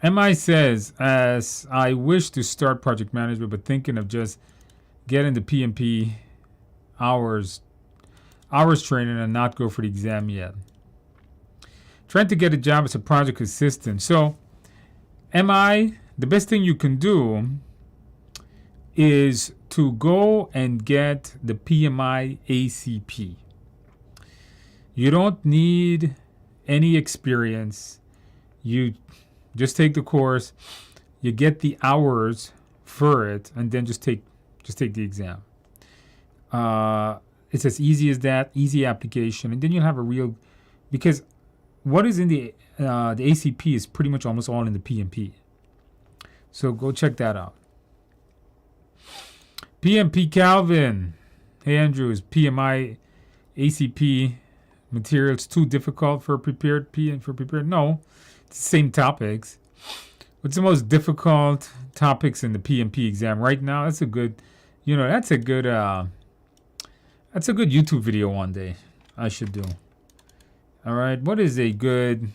MI says, as I wish to start project management, but thinking of just getting the PMP hours training and not go for the exam yet. Trying to get a job as a project assistant. So, the best thing you can do is to go and get the PMI ACP. You don't need any experience. You just take the course, you get the hours for it, and then just take the exam. It's as easy as that, easy application, and then you'll have a real, because what is in the ACP is pretty much almost all in the PMP. So go check that out. PMP Calvin, hey Andrew, is PMI ACP materials too difficult for prepared? No, it's the same topics. What's the most difficult topics in the PMP exam right now? That's a good YouTube video one day I should do. All right. What's the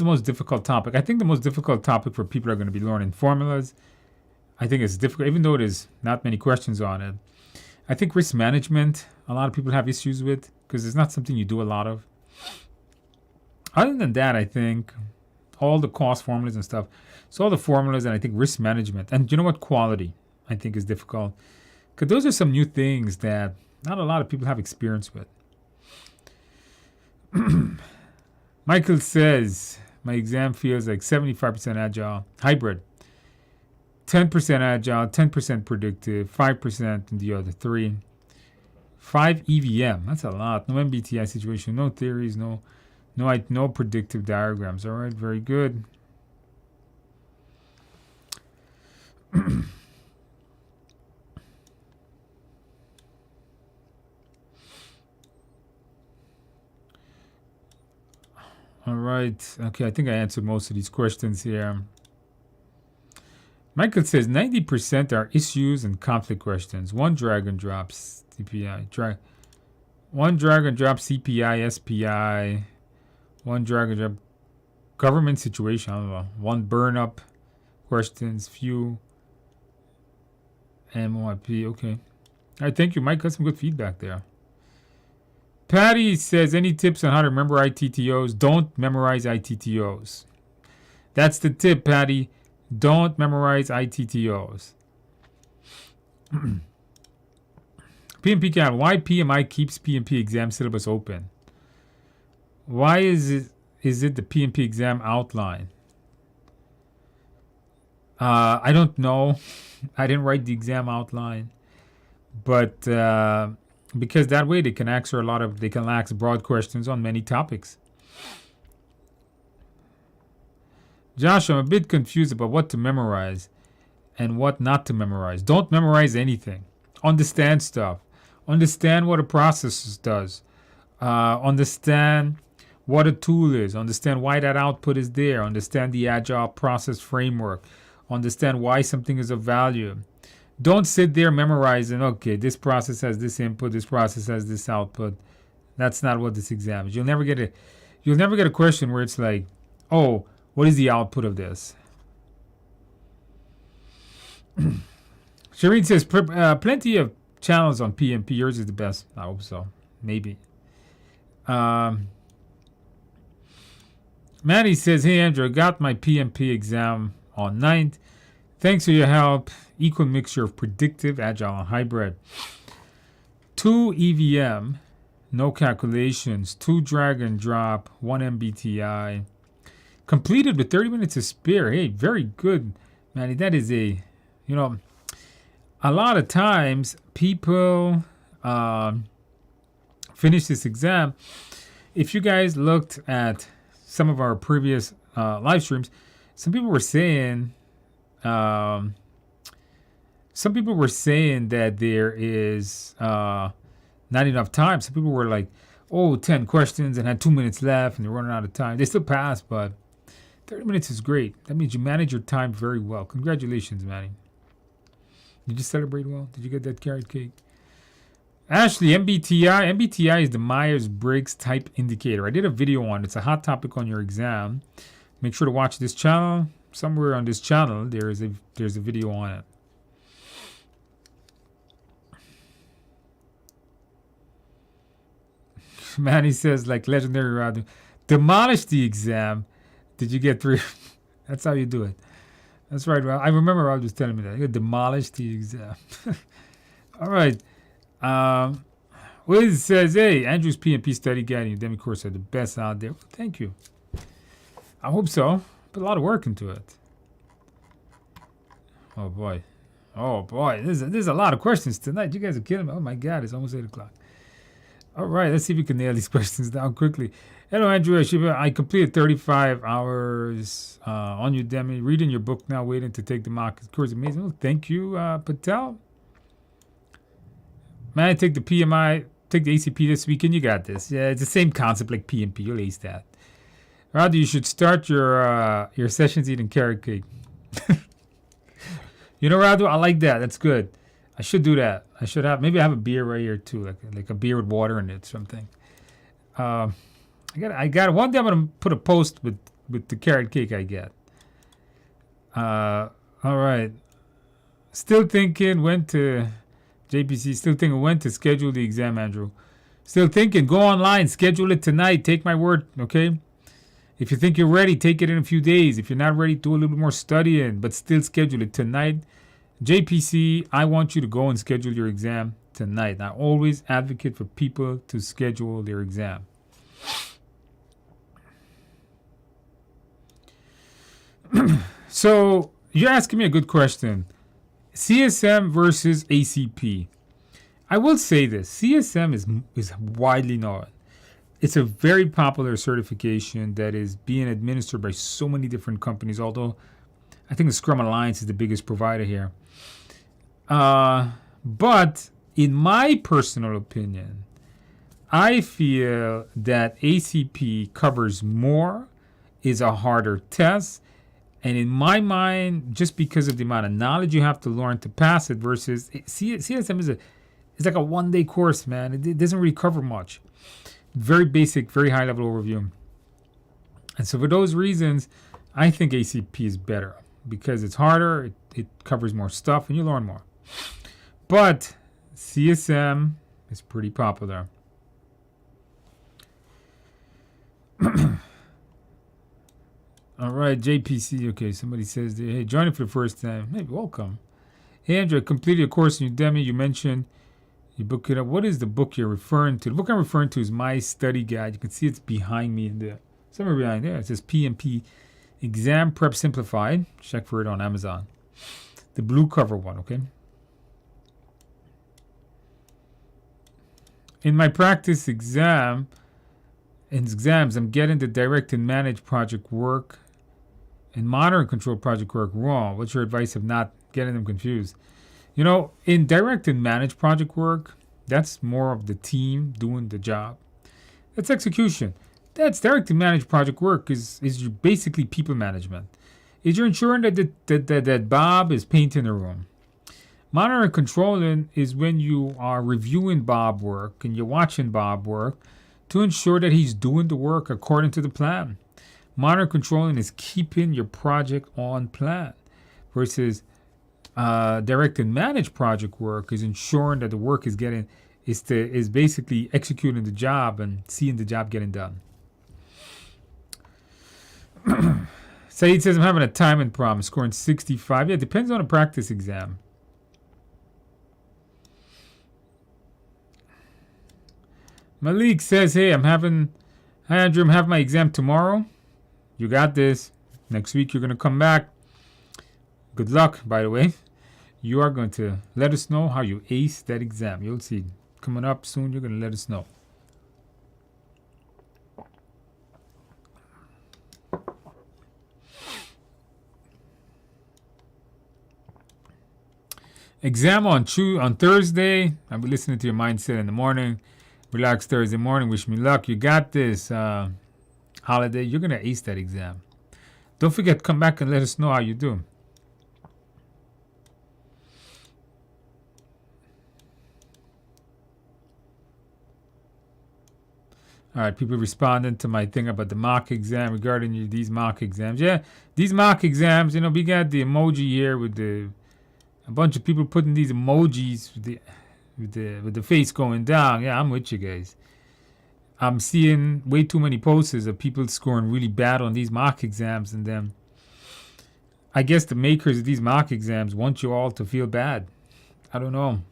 most difficult topic? I think the most difficult topic for people are going to be learning formulas. I think it's difficult, even though there's not many questions on it. I think risk management, a lot of people have issues with because it's not something you do a lot of. Other than that, I think all the cost formulas and stuff. So all the formulas, and I think risk management. And you know what? Quality, I think, is difficult. Because those are some new things that not a lot of people have experience with. Michael says, my exam feels like 75% agile, hybrid, 10% agile, 10% predictive, 5% in the other 3. 5 EVM, that's a lot. No MBTI situation, no theories, no predictive diagrams. All right, very good. All right. Okay, I think I answered most of these questions here. Michael says 90% are issues and conflict questions. One drag and drop CPI. One drag and drop CPI, SPI. One drag and drop government situation. I don't know. One burn up questions. Few MOIP. Okay. All right. Thank you, Mike. Got some good feedback there. Patti says, any tips on how to remember ITTOs? Don't memorize ITTOs. That's the tip, Patti. Don't memorize ITTOs. PMP Camp. Why PMI keeps PMP exam syllabus open? Why is it the PMP exam outline? I don't know. I didn't write the exam outline. But because that way they can ask broad questions on many topics. Josh, I'm a bit confused about what to memorize and what not to memorize. Don't memorize anything. Understand stuff. Understand what a process does. Understand what a tool is. Understand why that output is there. Understand the Agile process framework. Understand why something is of value. Don't sit there memorizing, okay, this process has this input, this process has this output. That's not what this exam is. You'll never get a question where it's like, oh, what is the output of this? Shireen says, plenty of channels on PMP. Yours is the best. I hope so. Maybe. Maddie says, hey, Andrew, I got my PMP exam on 9th. Thanks for your help. Equal mixture of predictive, agile, and hybrid. 2 EVM, no calculations. 2 drag and drop, 1 MBTI. Completed with 30 minutes to spare. Hey, very good, Maddie. That is a lot of times people finish this exam. If you guys looked at some of our previous live streams, some people were saying that there is not enough time. Some people were like, 10 questions and had 2 minutes left and they're running out of time. They still passed, but 30 minutes is great. That means you manage your time very well. Congratulations, Manny. Did you celebrate well? Did you get that carrot cake? Ashley, MBTI. MBTI is the Myers-Briggs Type Indicator. I did a video on it. It's a hot topic on your exam. Make sure to watch this channel. Somewhere on this channel, there's a video on it. Manny says, like legendary round, demolish the exam. Did you get 3? That's how you do it. That's right. I remember Rob was telling me that. You demolish the exam. All right. Wiz says, hey, Andrew's PMP Study Guide and Udemy course are the best out there. Well, thank you. I hope so. Put a lot of work into it. Oh, boy. There's a lot of questions tonight. You guys are killing me. Oh, my God. It's almost 8 o'clock. All right. Let's see if we can nail these questions down quickly. Hello, Andrew. I completed 35 hours on Udemy. Reading your book now, waiting to take the mock course. Amazing. Well, thank you, Patel. Man, take the PMI, take the ACP this weekend. You got this. Yeah, it's the same concept like PMP. You'll ace that. Rather, you should start your sessions eating carrot cake. Radu, I like that. That's good. I should do that. Maybe I have a beer right here too, like a beer with water in it, something. I got one day I'm gonna put a post with the carrot cake I get. All right. Still thinking when to schedule the exam, Andrew. Still thinking, go online, schedule it tonight. Take my word, okay? If you think you're ready, take it in a few days. If you're not ready, do a little bit more studying, but still schedule it tonight. JPC, I want you to go and schedule your exam tonight. I always advocate for people to schedule their exam. So you're asking me a good question. CSM versus ACP. I will say this. CSM is widely known. It's a very popular certification that is being administered by so many different companies, although I think the Scrum Alliance is the biggest provider here. But in my personal opinion, I feel that ACP covers more, is a harder test, and in my mind, just because of the amount of knowledge you have to learn to pass it versus CSM is like a one-day course, man. It doesn't really cover much. Very basic, very high-level overview. And so for those reasons, I think ACP is better because it's harder, it covers more stuff, and you learn more. But CSM is pretty popular. All right, JPC. Okay, somebody says, hey, joining for the first time. Hey, welcome. Hey, Andrew, I completed a course in Udemy. You mentioned you book it up. What is the book you're referring to? The book I'm referring to is my study guide. You can see it's behind me in there. Somewhere behind there. It says PMP Exam Prep Simplified. Check for it on Amazon. The blue cover one, okay? In my practice exams, I'm getting the direct and manage project work and monitor and control project work wrong. What's your advice of not getting them confused? In direct and manage project work, that's more of the team doing the job. That's execution. That's direct and manage project work is basically people management. Is you're ensuring that Bob is painting the room. Monitor and controlling is when you are reviewing Bob work and you're watching Bob work to ensure that he's doing the work according to the plan. Monitor and controlling is keeping your project on plan, versus direct and manage project work is ensuring that the work is basically executing the job and seeing the job getting done. Saeed says, I'm having a timing problem, scoring 65. Yeah, it depends on a practice exam. Malik says, hi Andrew, I'm having my exam tomorrow. You got this. Next week you're going to come back. Good luck, by the way. You are going to let us know how you ace that exam. You'll see. Coming up soon, you're going to let us know. Exam on Thursday. I'll be listening to your mindset in the morning. Relax Thursday morning. Wish me luck. You got this. Holiday. You're going to ace that exam. Don't forget, come back and let us know how you do. All right, people responding to my thing about the mock exam regarding these mock exams. Yeah, these mock exams, we got the emoji here with a bunch of people putting these emojis with the face going down. Yeah, I'm with you guys. I'm seeing way too many posters of people scoring really bad on these mock exams, and then I guess the makers of these mock exams want you all to feel bad. I don't know.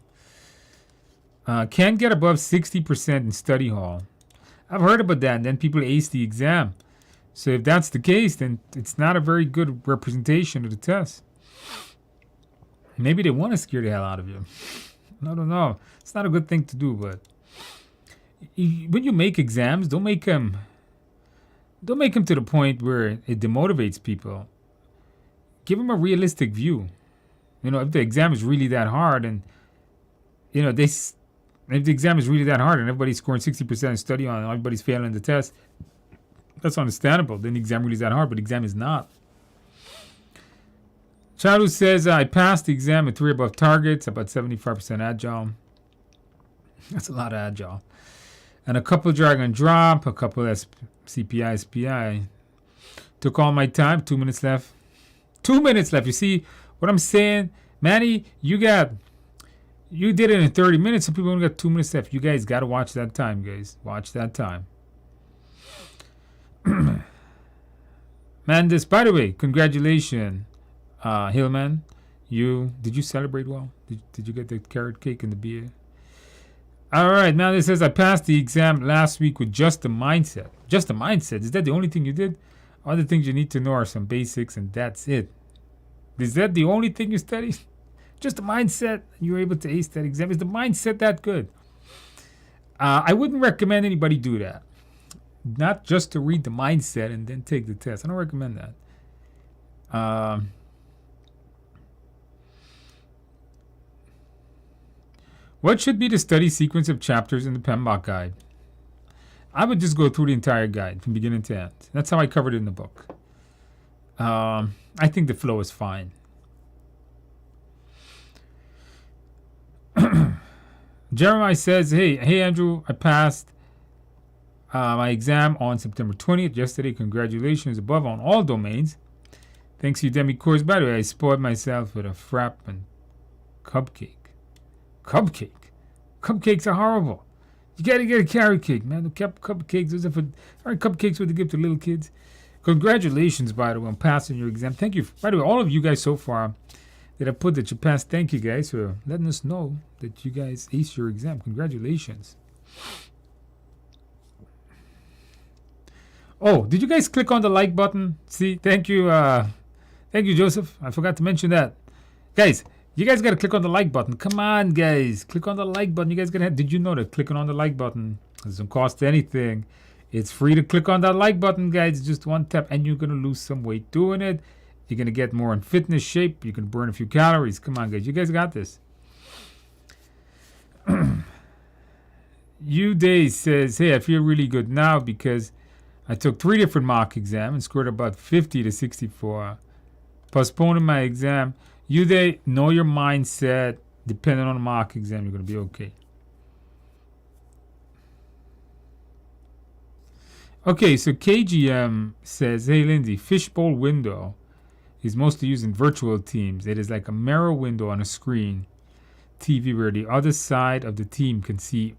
Can't get above 60% in study hall. I've heard about that, and then people ace the exam. So if that's the case, then it's not a very good representation of the test. Maybe they want to scare the hell out of you. I don't know. It's not a good thing to do, but when you make exams, don't make them to the point where it demotivates people. Give them a realistic view. If the exam is really that hard, and if the exam is really that hard and everybody's scoring 60% in study on it, and everybody's failing the test, that's understandable. Then the exam really is that hard, but the exam is not. Charu says, I passed the exam with 3 above targets, about 75% Agile. That's a lot of Agile. And a couple drag and drop, a couple CPI, SPI. Took all my time, 2 minutes left. 2 minutes left. You see what I'm saying? Manny, you did it in 30 minutes. Some people only got 2 minutes left. You guys got to watch that time, guys. Watch that time. Man, by the way, congratulations, Hillman. Did you celebrate well? Did you get the carrot cake and the beer? All right. Now this says, I passed the exam last week with just the mindset. Just the mindset. Is that the only thing you did? Other things you need to know are some basics, and that's it. Is that the only thing you studied? Just the mindset, you were able to ace that exam. Is the mindset that good? I wouldn't recommend anybody do that. Not just to read the mindset and then take the test. I don't recommend that. What should be the study sequence of chapters in the PMBOK guide? I would just go through the entire guide from beginning to end. That's how I covered it in the book. I think the flow is fine. Jeremiah says, hey Andrew, I passed my exam on September 20th. Yesterday, congratulations above on all domains. Thanks to Udemy course. By the way, I spoiled myself with a frap and cupcake. Cupcakes are horrible. You got to get a carrot cake, man. The cupcakes, those are cupcakes what they give to little kids. Congratulations, by the way, on passing your exam. Thank you. By the way, all of you guys so far that I put that you passed, thank you guys for letting us know that you guys aced your exam. Congratulations. Oh, did you guys click on the like button? See, thank you, Joseph. I forgot to mention that. Guys, You guys got to click on the like button. Come on, guys. Click on the like button. You guys got to. Did you know that clicking on the like button doesn't cost anything? It's free to click on that like button, guys. Just one tap, and you're going to lose some weight doing it. You're going to get more in fitness shape. You can burn a few calories. Come on, guys. You guys got this. Uday says, hey, I feel really good now because I took 3 different mock exams and scored about 50 to 64. Postponing my exam. Uday, know your mindset. Depending on the mock exam, you're going to be okay. Okay, so KGM says, hey, Lindsay, Fishbowl window is mostly used in virtual teams. It is like a mirror window on a screen TV where the other side of the team can see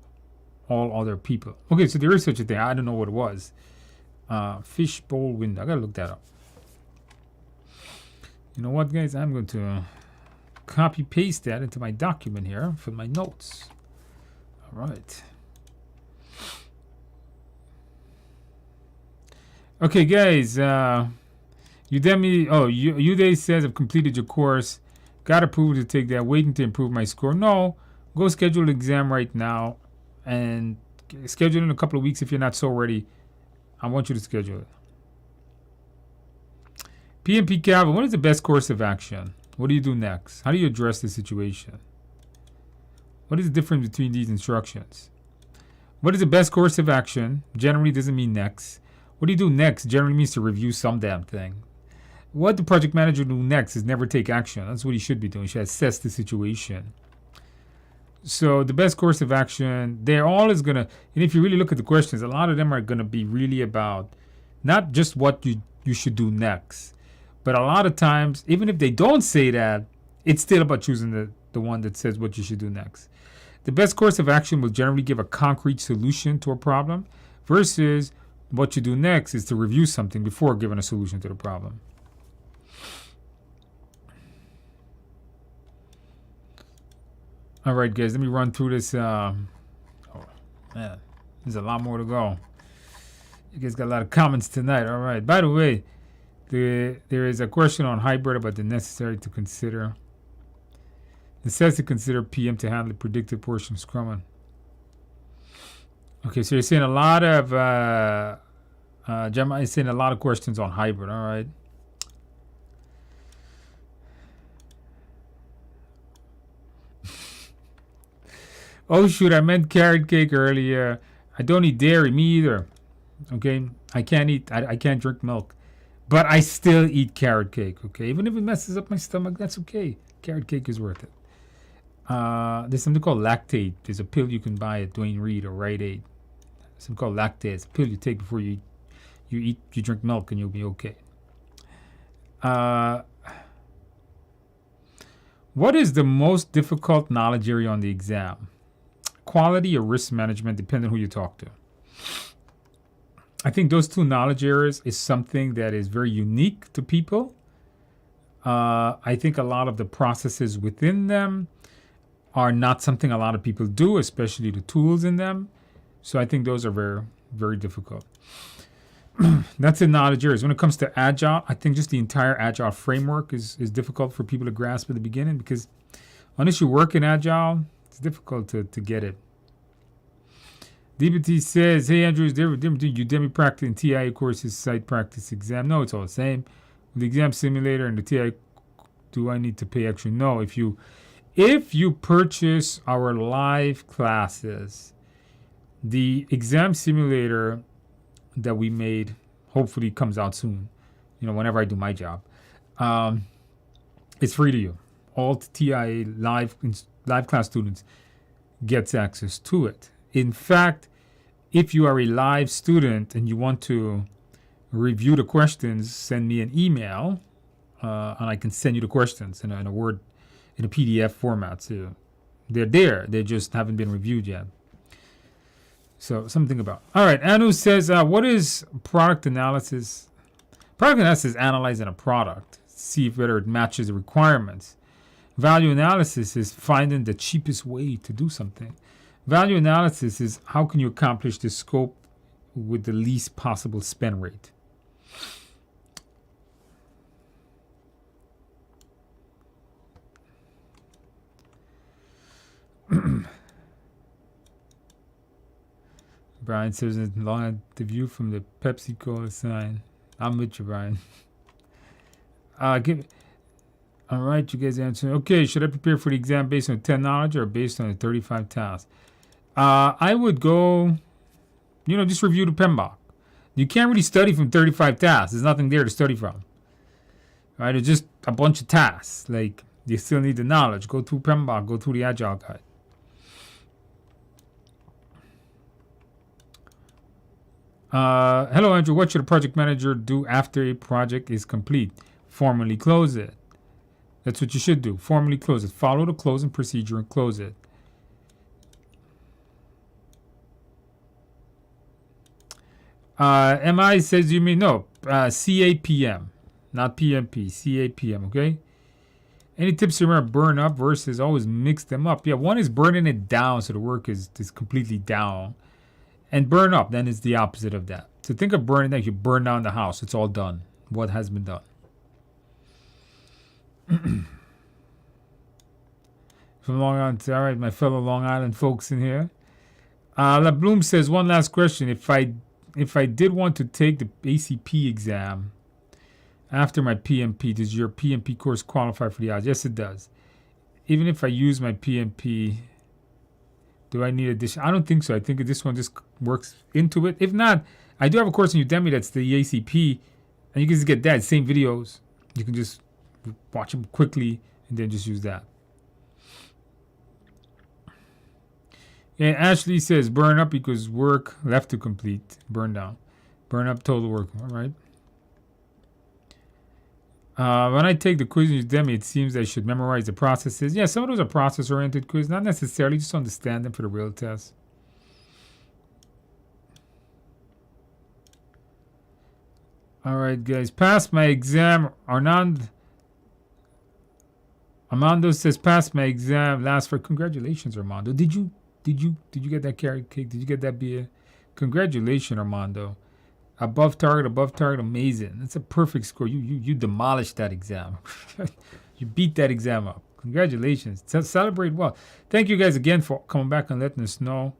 all other people. Okay, so there is such a thing. I don't know what it was. Fishbowl window. I got to look that up. You know what, guys? I'm going to copy paste that into my document here for my notes. All right. Okay, guys. Udemy. Oh, Uday says I've completed your course. Got approved to take that. Waiting to improve my score. No, go schedule an exam right now, and schedule in a couple of weeks if you're not so ready. I want you to schedule it. PMP Calvin, what is the best course of action? What do you do next? How do you address the situation? What is the difference between these instructions? What is the best course of action? Generally doesn't mean next. What do you do next? Generally means to review some damn thing. What the project manager do next is never take action. That's what he should be doing. He should assess the situation. So the best course of action, they're always going to, and if you really look at the questions, a lot of them are going to be really about not just what you should do next, but a lot of times, even if they don't say that, it's still about choosing the one that says what you should do next. The best course of action will generally give a concrete solution to a problem versus what you do next is to review something before giving a solution to the problem. All right, guys, let me run through this. Oh, man, there's a lot more to go. You guys got a lot of comments tonight. All right. By the way, there is a question on hybrid about the necessary to consider. It says to consider PM to handle the predictive portion of Scrum. Okay, so you're saying a lot of, Gemma is saying a lot of questions on hybrid. All right. Oh, shoot, I meant carrot cake earlier. I don't eat dairy, me either. Okay, I can't drink milk. But I still eat carrot cake, okay? Even if it messes up my stomach, that's okay. Carrot cake is worth it. There's something called Lactate. There's a pill you can buy at Duane Reade or Rite Aid. Something called Lactate. It's a pill you take before you drink milk and you'll be okay. What is the most difficult knowledge area on the exam? Quality or risk management, depending on who you talk to. I think those two knowledge areas is something that is very unique to people. I think a lot of the processes within them are not something a lot of people do, especially the tools in them. So I think those are very, very difficult. That's the knowledge areas. When it comes to Agile, I think just the entire Agile framework is difficult for people to grasp at the beginning because unless you work in Agile, it's difficult to get it. DBT says, hey, Andrew, is there a difference between Udemy practice and TIA courses, site practice exam? No, it's all the same. With the exam simulator and the TIA, do I need to pay extra? No. If you purchase our live classes, the exam simulator that we made hopefully comes out soon, whenever I do my job. It's free to you. All TIA live class students gets access to it. In fact, if you are a live student and you want to review the questions, send me an email, and I can send you the questions in a PDF format. So they're there. They just haven't been reviewed yet. So something about. All right. Anu says, what is product analysis? Product analysis is analyzing a product, see whether it matches the requirements. Value analysis is finding the cheapest way to do something. Value analysis is how can you accomplish the scope with the least possible spend rate. Brian says it's long at the view from the Pepsi Cola sign. I'm with you, Brian. All right, you guys answer. Okay, should I prepare for the exam based on 10 knowledge or based on the 35 tasks? I would go, just review the PMBOK. You can't really study from 35 tasks. There's nothing there to study from. Right? It's just a bunch of tasks. Like, you still need the knowledge. Go through PMBOK. Go through the Agile guide. Hello, Andrew. What should a project manager do after a project is complete? Formally close it. That's what you should do. Formally close it. Follow the closing procedure and close it. MI says you mean no. CAPM, not PMP. CAPM, okay? Any tips to remember burn up versus always mix them up? Yeah, one is burning it down so the work is completely down. And burn up, then it's the opposite of that. So think of burning like you burn down the house. It's all done. What has been done. From Long Island, all right, my fellow Long Island folks in here. La Bloom says, one last question. If I did want to take the ACP exam after my PMP, does your PMP course qualify for the odds? Yes, it does. Even if I use my PMP, do I need addition? I don't think so. I think this one just works into it. If not, I do have a course on Udemy that's the ACP, and you can just get that, same videos. You can just watch them quickly and then just use that. And Ashley says, burn up because work left to complete. Burn down. Burn up total work. All right. When I take the quiz in Udemy, it seems I should memorize the processes. Yeah, some of those are process-oriented quiz, not necessarily. Just understand them for the real test. All right, guys. Passed my exam. Armando says, passed my exam last for. Congratulations, Armando. Did you get that carrot cake? Did you get that beer? Congratulations, Armando. Above target, amazing. That's a perfect score. You demolished that exam. You beat that exam up. Congratulations. Celebrate well. Thank you guys again for coming back and letting us know.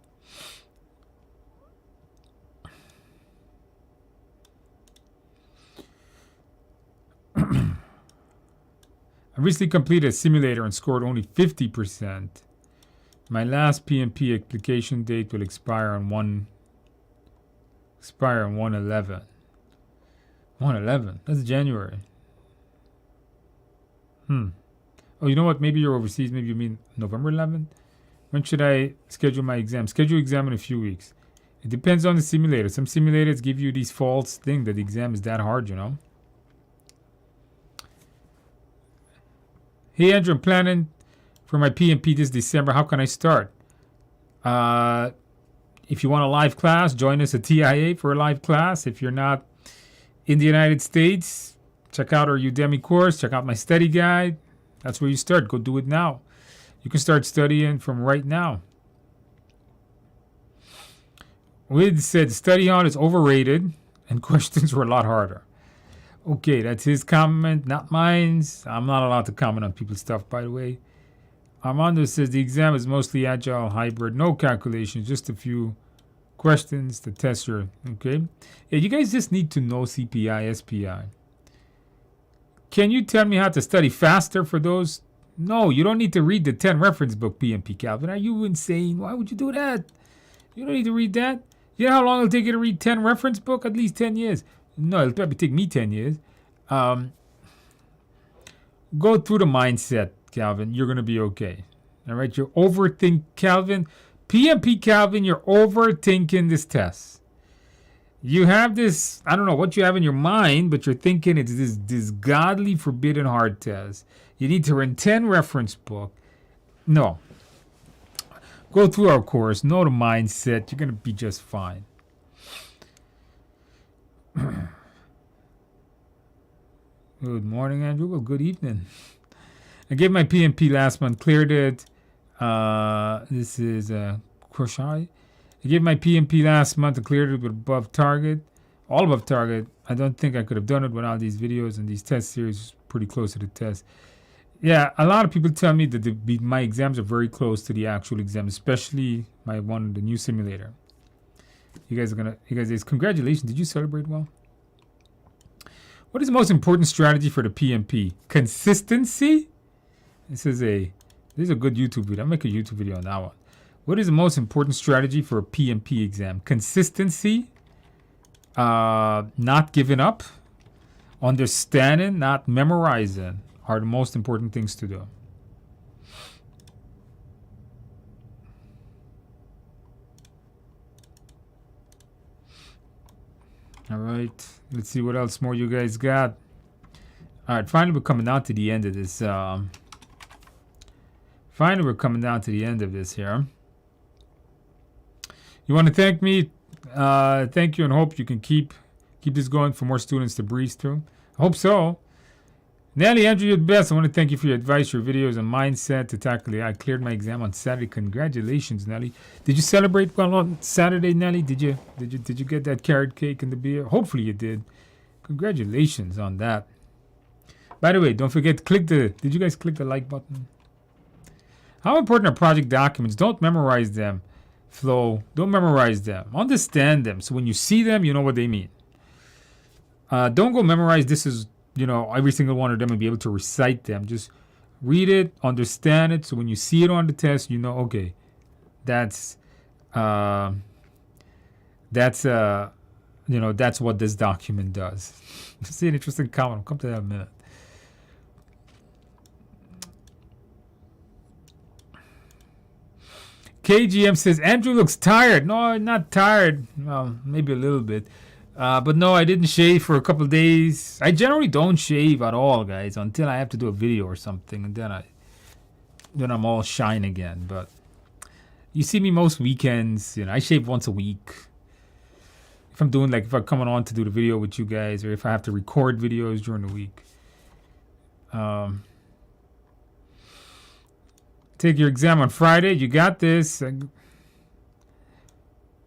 I recently completed a simulator and scored only 50%. My last PMP application date will expire on 1/11. 1/11. That's January. Oh, you know what? Maybe you're overseas. Maybe you mean November 11th. When should I schedule my exam? Schedule exam in a few weeks. It depends on the simulator. Some simulators give you these false thing that the exam is that hard, Hey, Andrew, I'm planning for my PMP this December. How can I start? If you want a live class, join us at TIA for a live class. If you're not in the United States, check out our Udemy course. Check out my study guide. That's where you start. Go do it now. You can start studying from right now. Wid said study on is overrated and questions were a lot harder. Okay, that's his comment, not mine. I'm not allowed to comment on people's stuff, by the way. Armando says the exam is mostly agile, hybrid, no calculations, just a few questions to test your, okay? Yeah, you guys just need to know CPI, SPI. Can you tell me how to study faster for those? No, you don't need to read the 10 reference book, PMP Calvin. Are you insane? Why would you do that? You don't need to read that. You know how long it'll take you to read 10 reference book? At least 10 years. No, it'll probably take me 10 years. Go through the mindset, Calvin. You're going to be okay. All right? You're overthinking, Calvin. PMP Calvin, you're overthinking this test. You have this, I don't know what you have in your mind, but you're thinking it's this godly forbidden hard test. You need to run 10 reference book. No. Go through our course. Know the mindset. You're going to be just fine. Good morning, Andrew. Well, good evening. I gave my PMP last month, cleared it. This is Crochet. I gave my PMP last month and cleared it with above target, all above target. I don't think I could have done it without these videos and these test series pretty close to the test. Yeah, a lot of people tell me that my exams are very close to the actual exam, especially the new simulator. You guys, congratulations. Did you celebrate well? What is the most important strategy for the PMP? Consistency? This is a good YouTube video. I'll make a YouTube video on that one. What is the most important strategy for a PMP exam? Consistency, not giving up, understanding, not memorizing are the most important things to do. All right, let's see what else more you guys got. All right, finally we're coming down to the end of this. Finally, we're coming down to the end of this here. You want to thank me? Thank you, and hope you can keep this going for more students to breeze through. I hope so. Nelly, Andrew, you're the best. I want to thank you for your advice, your videos, and mindset to tackle it. I cleared my exam on Saturday. Congratulations, Nelly. Did you celebrate well on Saturday, Nelly? Did you get that carrot cake and the beer? Hopefully you did. Congratulations on that. By the way, don't forget to did you guys click the like button? How important are project documents? Don't memorize them, Flo. Don't memorize them. Understand them. So when you see them, you know what they mean. Don't go memorize this is, every single one of them and be able to recite them. Just read it, understand it. So when you see it on the test, you know, okay, that's what this document does. See an interesting comment. I'll come to that in a minute. KGM says, Andrew looks tired. No, not tired. Well, maybe a little bit. But no, I didn't shave for a couple of days. I generally don't shave at all, guys, until I have to do a video or something. And then I'm all shine again. But you see me most weekends. I shave once a week. If I'm coming on to do the video with you guys, or if I have to record videos during the week. Take your exam on Friday. You got this.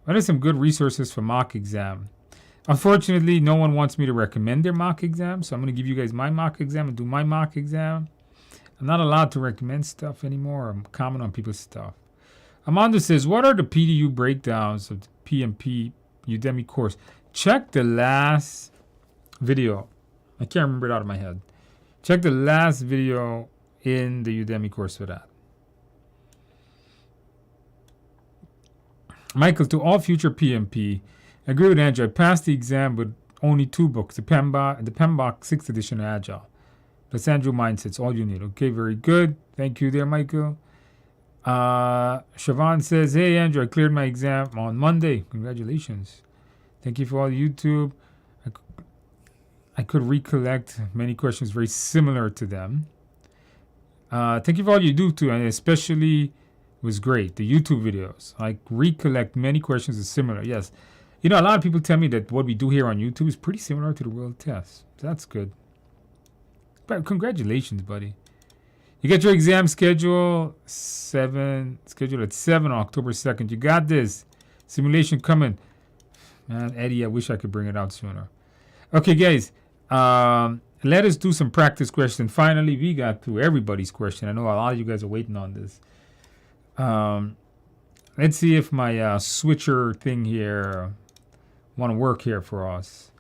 What are some good resources for mock exam? Unfortunately, no one wants me to recommend their mock exam, so I'm going to give you guys my mock exam and do my mock exam. I'm not allowed to recommend stuff anymore. I'm comment on people's stuff. Amanda says, what are the PDU breakdowns of the PMP Udemy course? Check the last video. I can't remember it out of my head. Check the last video in the Udemy course for that. Michael, to all future PMP, I agree with Andrew. I passed the exam with only 2 books, the PMBOK 6th edition Agile. That's Andrew Mindset's all you need. Okay, very good. Thank you there, Michael. Siobhan says, hey, Andrew, I cleared my exam on Monday. Congratulations. Thank you for all the YouTube. I could recollect many questions very similar to them. Thank you for all you do, too, and especially was great. The YouTube videos. I recollect many questions are similar. Yes. A lot of people tell me that what we do here on YouTube is pretty similar to the world test. So that's good. But congratulations, buddy. You get your exam scheduled at 7 on October 2nd. You got this. Simulation coming. Man, Eddie, I wish I could bring it out sooner. Okay, guys. Let us do some practice questions. Finally, we got through everybody's question. I know a lot of you guys are waiting on this. Let's see if my switcher thing here want to work here for us.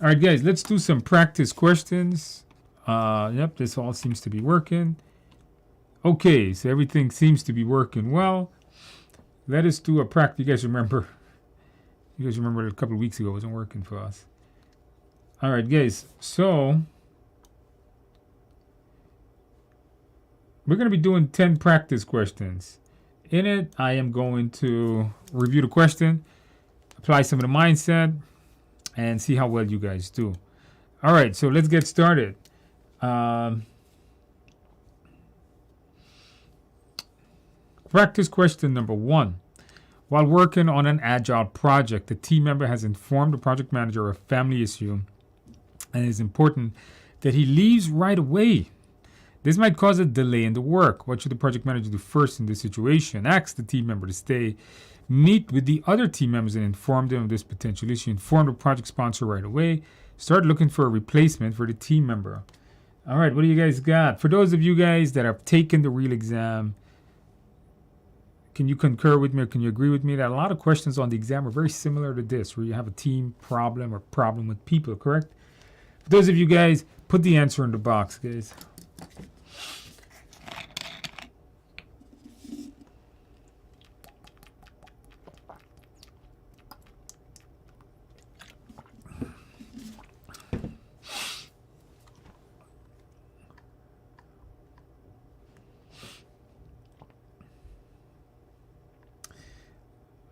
All right, guys, let's do some practice questions. Yep, this all seems to be working. Okay, so everything seems to be working well. Let us do a practice. You guys remember a couple of weeks ago it wasn't working for us. All right, guys, so we're going to be doing 10 practice questions. In it, I am going to review the question, apply some of the mindset, and see how well you guys do. All right, so let's get started. Practice question number 1. While working on an Agile project, the team member has informed the project manager of a family issue, and it is important that he leaves right away. This might cause a delay in the work. What should the project manager do first in this situation? Ask the team member to stay. Meet with the other team members and inform them of this potential issue. Inform the project sponsor right away. Start looking for a replacement for the team member. All right, what do you guys got? For those of you guys that have taken the real exam, Can you concur with me or can you agree with me that a lot of questions on the exam are very similar to this, where you have a team problem or problem with people, correct? For those of you guys, put the answer in the box, guys.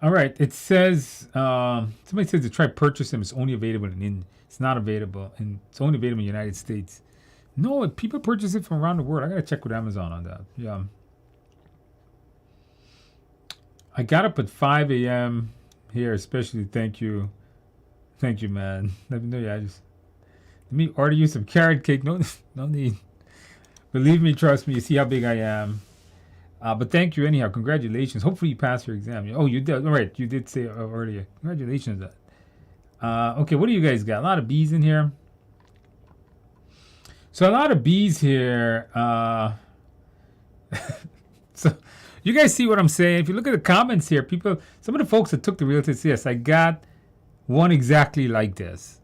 All right, it says, somebody says to try purchase them. It's only available in India. It's not available, and it's only available in the United States. No, people purchase it from around the world. I got to check with Amazon on that. Yeah. I got up at 5 a.m. here, especially. Thank you. Thank you, man. Let me know. Yeah, let me order you some carrot cake. No, no need. Believe me, trust me. You see how big I am. But thank you anyhow. Congratulations. Hopefully you passed your exam. Oh, you did. All right. You did say earlier. Congratulations. Okay, what do you guys got? A lot of B's in here. So a lot of B's here. So you guys see what I'm saying? If you look at the comments here, some of the folks that took the real test, yes, I got one exactly like this.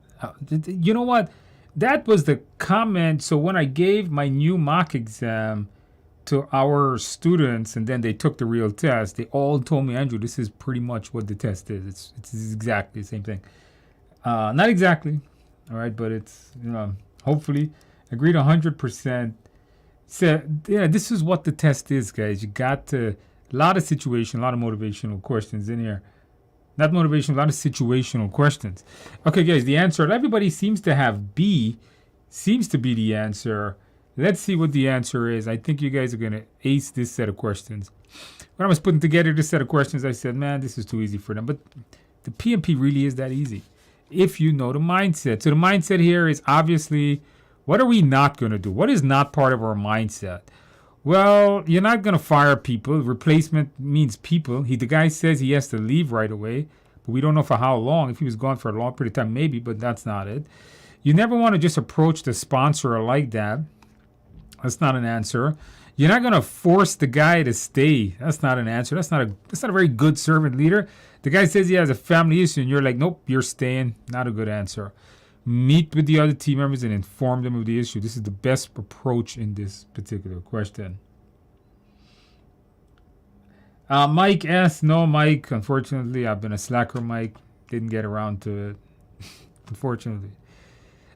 You know what? That was the comment. So when I gave my new mock exam to our students and then they took the real test, they all told me, Andrew, this is pretty much what the test is. It's exactly the same thing. Not exactly, all right, but it's, hopefully agreed 100%. So, yeah, this is what the test is, guys. You got a lot of situation, a lot of motivational questions in here. Not motivation, a lot of situational questions. Okay, guys, the answer, everybody seems to have B, seems to be the answer. Let's see what the answer is. I think you guys are going to ace this set of questions. When I was putting together this set of questions, I said, man, this is too easy for them. But the PMP really is that easy if you know the mindset. So the mindset here is obviously, what are we not going to do? What is not part of our mindset? Well, you're not going to fire people. Replacement means people. The guy says he has to leave right away, but we don't know for how long. If he was gone for a long period of time, maybe, but that's not it. You never want to just approach the sponsor like that. That's not an answer. You're not going to force the guy to stay. That's not an answer. That's not a very good servant leader. The guy says he has a family issue, and you're like, nope, you're staying. Not a good answer. Meet with the other team members and inform them of the issue. This is the best approach in this particular question. Mike S. No, Mike. Unfortunately, I've been a slacker, Mike. Didn't get around to it. Unfortunately.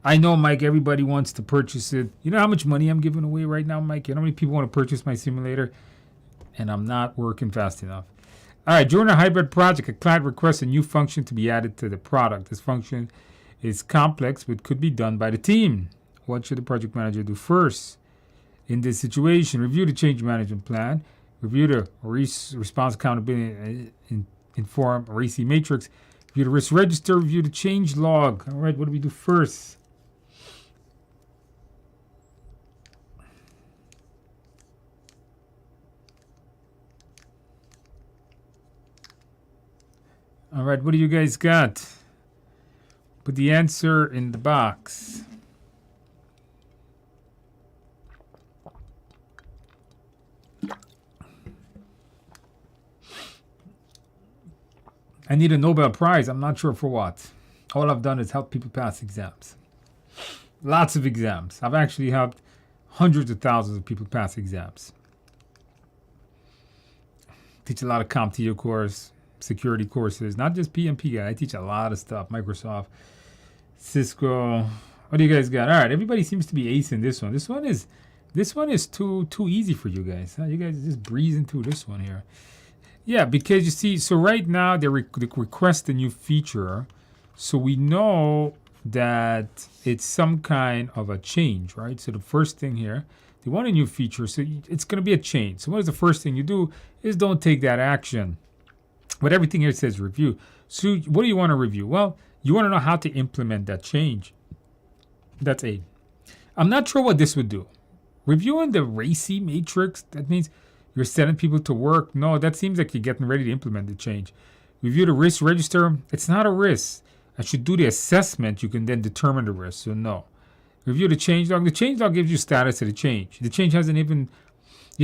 I know, Mike, everybody wants to purchase it. You know how much money I'm giving away right now, Mike? You know how many people want to purchase my simulator? And I'm not working fast enough. All right, during a hybrid project, a client requests a new function to be added to the product. This function is complex, but could be done by the team. What should the project manager do first? In this situation, review the change management plan, review the response accountability inform RACI matrix, review the risk register, review the change log. All right, what do we do first? All right, what do you guys got? Put the answer in the box. I need a Nobel Prize. I'm not sure for what. All I've done is help people pass exams. Lots of exams. I've actually helped hundreds of thousands of people pass exams. Teach a lot of CompTIA course, security courses, not just PMP guy. I teach a lot of stuff. Microsoft, Cisco. What do you guys got? All right, everybody seems to be acing this one. This one is too easy for you guys. Huh? You guys are just breezing through this one here. Yeah, because you see, so right now they request a new feature, so we know that it's some kind of a change, right? So the first thing here, they want a new feature, so it's going to be a change. So what is the first thing you do is don't take that action. But everything here says review. So what do you want to review? Well, you want to know how to implement that change. That's A. I'm not sure what this would do. Reviewing the RACI matrix, that means you're sending people to work. No, that seems like you're getting ready to implement the change. Review the risk register. It's not a risk. I should do the assessment. You can then determine the risk. So no. Review the change log. The change log gives you status of the change. The change you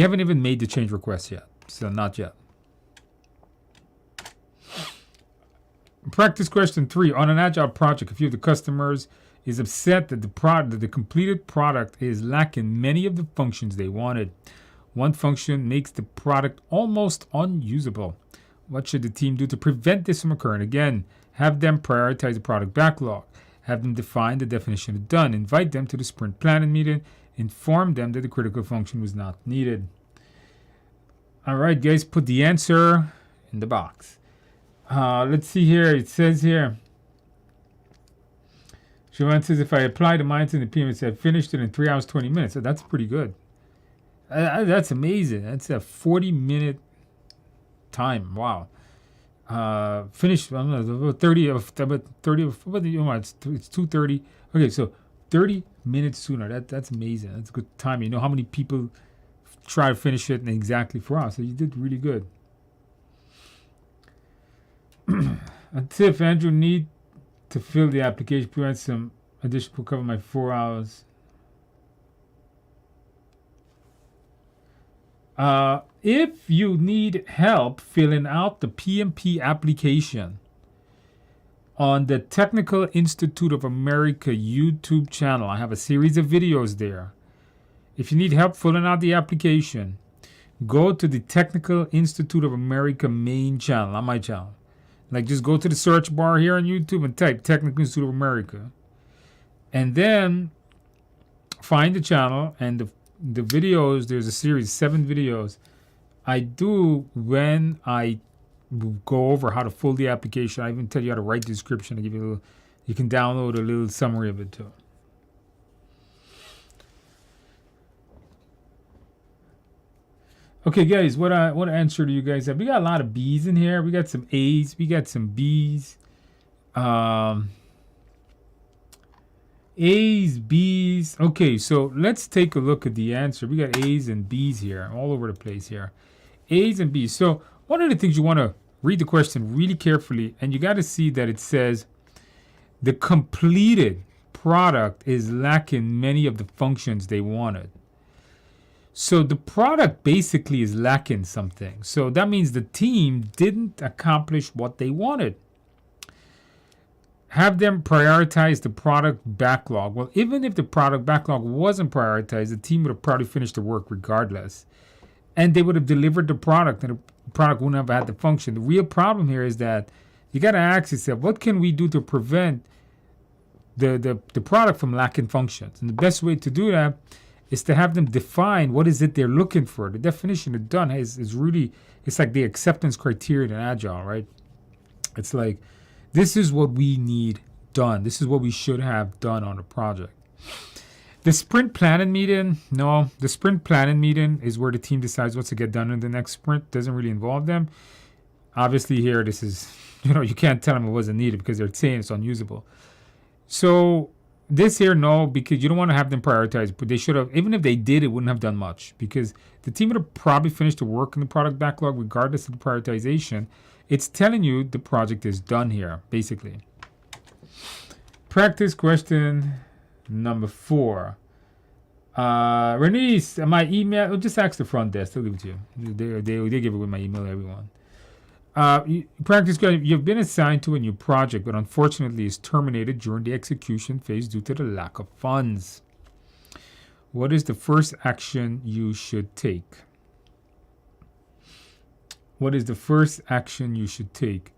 haven't even made the change request yet. So not yet. Practice question 3. On an Agile project, a few of the customers is upset that the completed product is lacking many of the functions they wanted. One function makes the product almost unusable. What should the team do to prevent this from occurring again? Have them prioritize the product backlog. Have them define the definition of done. Invite them to the sprint planning meeting. Inform them that the critical function was not needed. All right, guys, put the answer in the box. Let's see here. It says here, Siobhan says, if I apply the mindset in the PMP, I finished it in 3 hours, 20 minutes. So that's pretty good. That's amazing. That's a 40-minute time. Wow. Finished, I don't know, about 30 of, it's 2:30. Okay, so 30 minutes sooner. That's amazing. That's a good time. You know how many people try to finish it in exactly 4 hours. So you did really good. A tip, Andrew, need to fill the application, provide some additional cover my 4 hours. If you need help filling out the PMP application on the Technical Institute of America YouTube channel, I have a series of videos there. If you need help filling out the application, go to the Technical Institute of America main channel, not my channel. Like, just go to the search bar here on YouTube and type Technical Institute of America. And then find the channel and the videos. There's a series, 7 videos I do when I go over how to fill the application. I even tell you how to write the description. I give you a little, you can download a little summary of it too. Okay, guys, what answer do you guys have? We got a lot of B's in here. We got some A's. We got some B's. A's, B's. Okay, so let's take a look at the answer. We got A's and B's here, all over the place here. A's and B's. So one of the things you want to read the question really carefully, and you got to see that it says the completed product is lacking many of the functions they wanted. So the product basically is lacking something. So that means the team didn't accomplish what they wanted. Have them prioritize the product backlog. Well, even if the product backlog wasn't prioritized, the team would have probably finished the work regardless. And they would have delivered the product, and the product wouldn't have had the function. The real problem here is that you got to ask yourself, what can we do to prevent the product from lacking functions? And the best way to do that is to have them define what is it they're looking for. The definition of done is really, it's like the acceptance criteria in Agile, right? It's like, this is what we need done. This is what we should have done on a project. The sprint planning meeting, no. The sprint planning meeting is where the team decides what to get done in the next sprint. Doesn't really involve them. Obviously here, this is, you can't tell them it wasn't needed because they're saying it's unusable. So this here, no, because you don't want to have them prioritize. But they should have, even if they did, it wouldn't have done much because the team would have probably finished the work in the product backlog regardless of the prioritization. It's telling you the project is done here, basically. Practice question number 4. Renice, my email, just ask the front desk. They'll give it to you. They give it with my email to everyone. Practice question, you've been assigned to a new project, but unfortunately is terminated during the execution phase due to the lack of funds. What is the first action you should take? What is the first action you should take?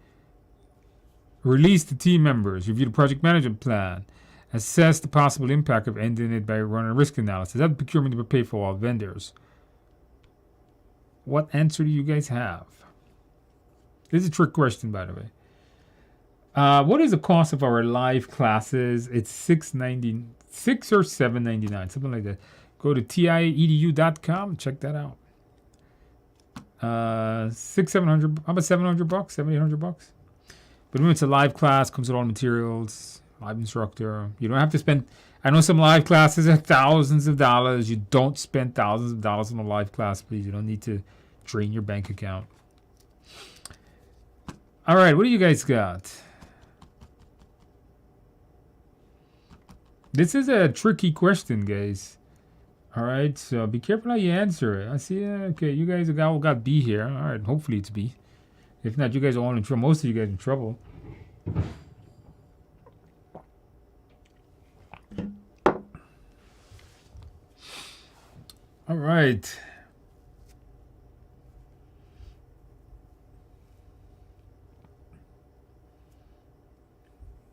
Release the team members. Review the project management plan. Assess the possible impact of ending it by running a risk analysis. Have procurement to pay for all vendors. What answer do you guys have? This is a trick question, by the way. What is the cost of our live classes? It's $6.96 or $7.99, something like that. Go to tiaedu.com. Check that out. $700, how about $700, $700-800? But when it's a live class, comes with all the materials, live instructor. You don't have to spend, I know some live classes are thousands of dollars. You don't spend thousands of dollars on a live class, please. You don't need to drain your bank account. All right, what do you guys got? This is a tricky question, guys. All right, so be careful how you answer it. I see, okay, you guys all got B here. All right, hopefully it's B. If not, you guys are all in trouble. Most of you guys in trouble. All right.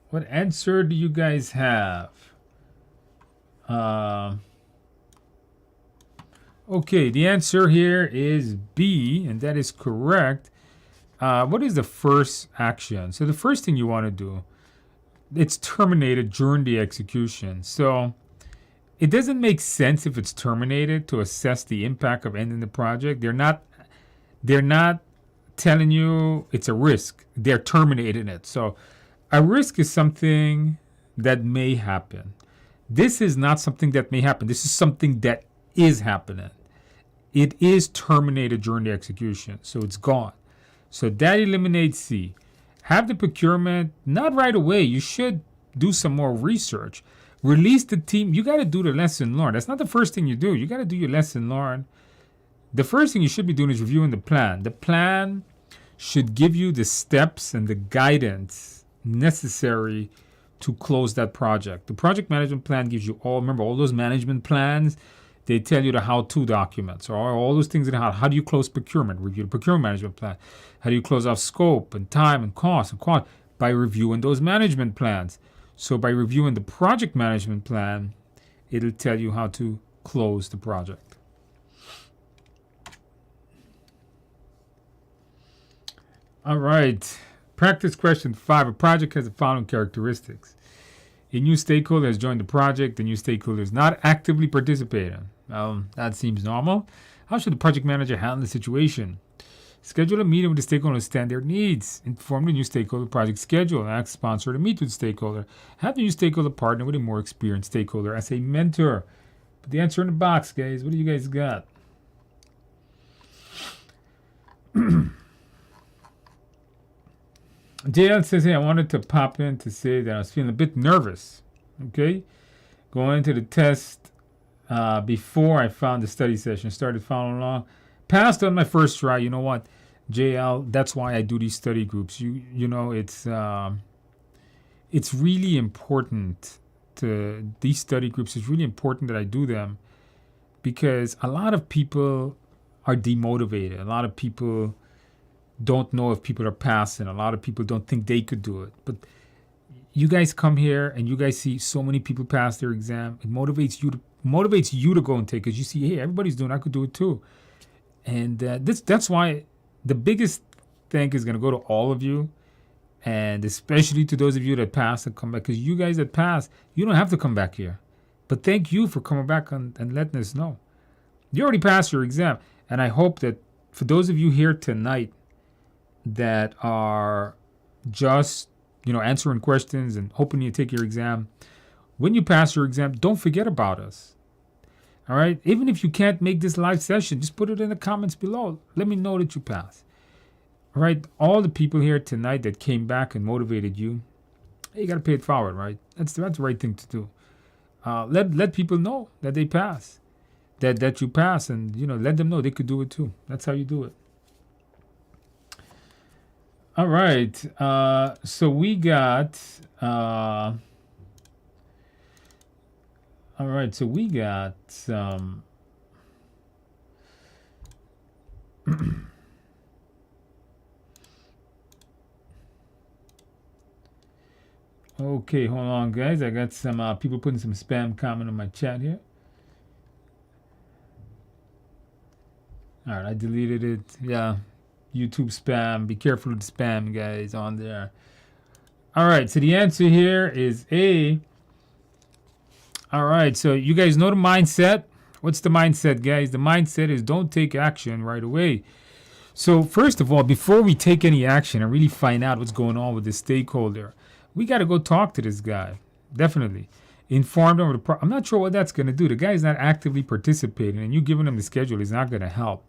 What answer do you guys have? Okay, the answer here is B, and that is correct. What is the first action? So the first thing you want to do, it's terminated during the execution. So it doesn't make sense if it's terminated to assess the impact of ending the project. They're not telling you it's a risk. They're terminating it. So a risk is something that may happen. This is not something that may happen. This is something that is happening. It is terminated during the execution, so it's gone. So that eliminates C. Have the procurement, not right away. You should do some more research. Release the team. You got to do the lesson learned. That's not the first thing you do. You got to do your lesson learned. The first thing you should be doing is reviewing the plan. The plan should give you the steps and the guidance necessary to close that project. The project management plan gives you remember all those management plans, they tell you the how-to documents, or all those things. How do you close procurement? Review the procurement management plan. How do you close off scope and time and cost and quality? By reviewing those management plans. So by reviewing the project management plan, it'll tell you how to close the project. All right. Practice question 5. A project has the following characteristics. A new stakeholder has joined the project. The new stakeholder is not actively participating. That seems normal. How should the project manager handle the situation? Schedule a meeting with the stakeholder to understand their needs. Inform the new stakeholder project schedule. Ask sponsor to meet with the stakeholder. Have the new stakeholder partner with a more experienced stakeholder as a mentor. Put the answer in the box, guys. What do you guys got? JL says, hey, I wanted to pop in to say that I was feeling a bit nervous. Okay? Going into the test before I found the study session, started following along. Passed on my first try. You know what, JL, that's why I do these study groups. You know, it's really important to these study groups. It's really important that I do them because a lot of people are demotivated. A lot of people don't know if people are passing. A lot of people don't think they could do it. But you guys come here and you guys see so many people pass their exam. It motivates you to go and take it because you see, hey, everybody's doing it. I could do it too. And that's why the biggest thank is going to go to all of you, and especially to those of you that pass and come back. Because you guys that pass, you don't have to come back here. But thank you for coming back and letting us know. You already passed your exam. And I hope that for those of you here tonight that are just, answering questions and hoping you take your exam, when you pass your exam, don't forget about us. All right? Even if you can't make this live session, just put it in the comments below. Let me know that you passed. All right? All the people here tonight that came back and motivated you, hey, you got to pay it forward, right? That's the right thing to do. Let people know that they pass, that you pass, and, let them know they could do it too. That's how you do it. All right, so we got, some, okay, hold on, guys. I got some people putting some spam comment on my chat here. All right, I deleted it. Yeah. YouTube spam. Be careful with the spam, guys, on there. All right, so the answer here is A. All right, so you guys know the mindset. What's the mindset, guys? The mindset is don't take action right away. So first of all, before we take any action and really find out what's going on with this stakeholder, we got to go talk to this guy. Definitely. Inform them of the I'm not sure what that's going to do. The guy is not actively participating, and you giving him the schedule is not going to help.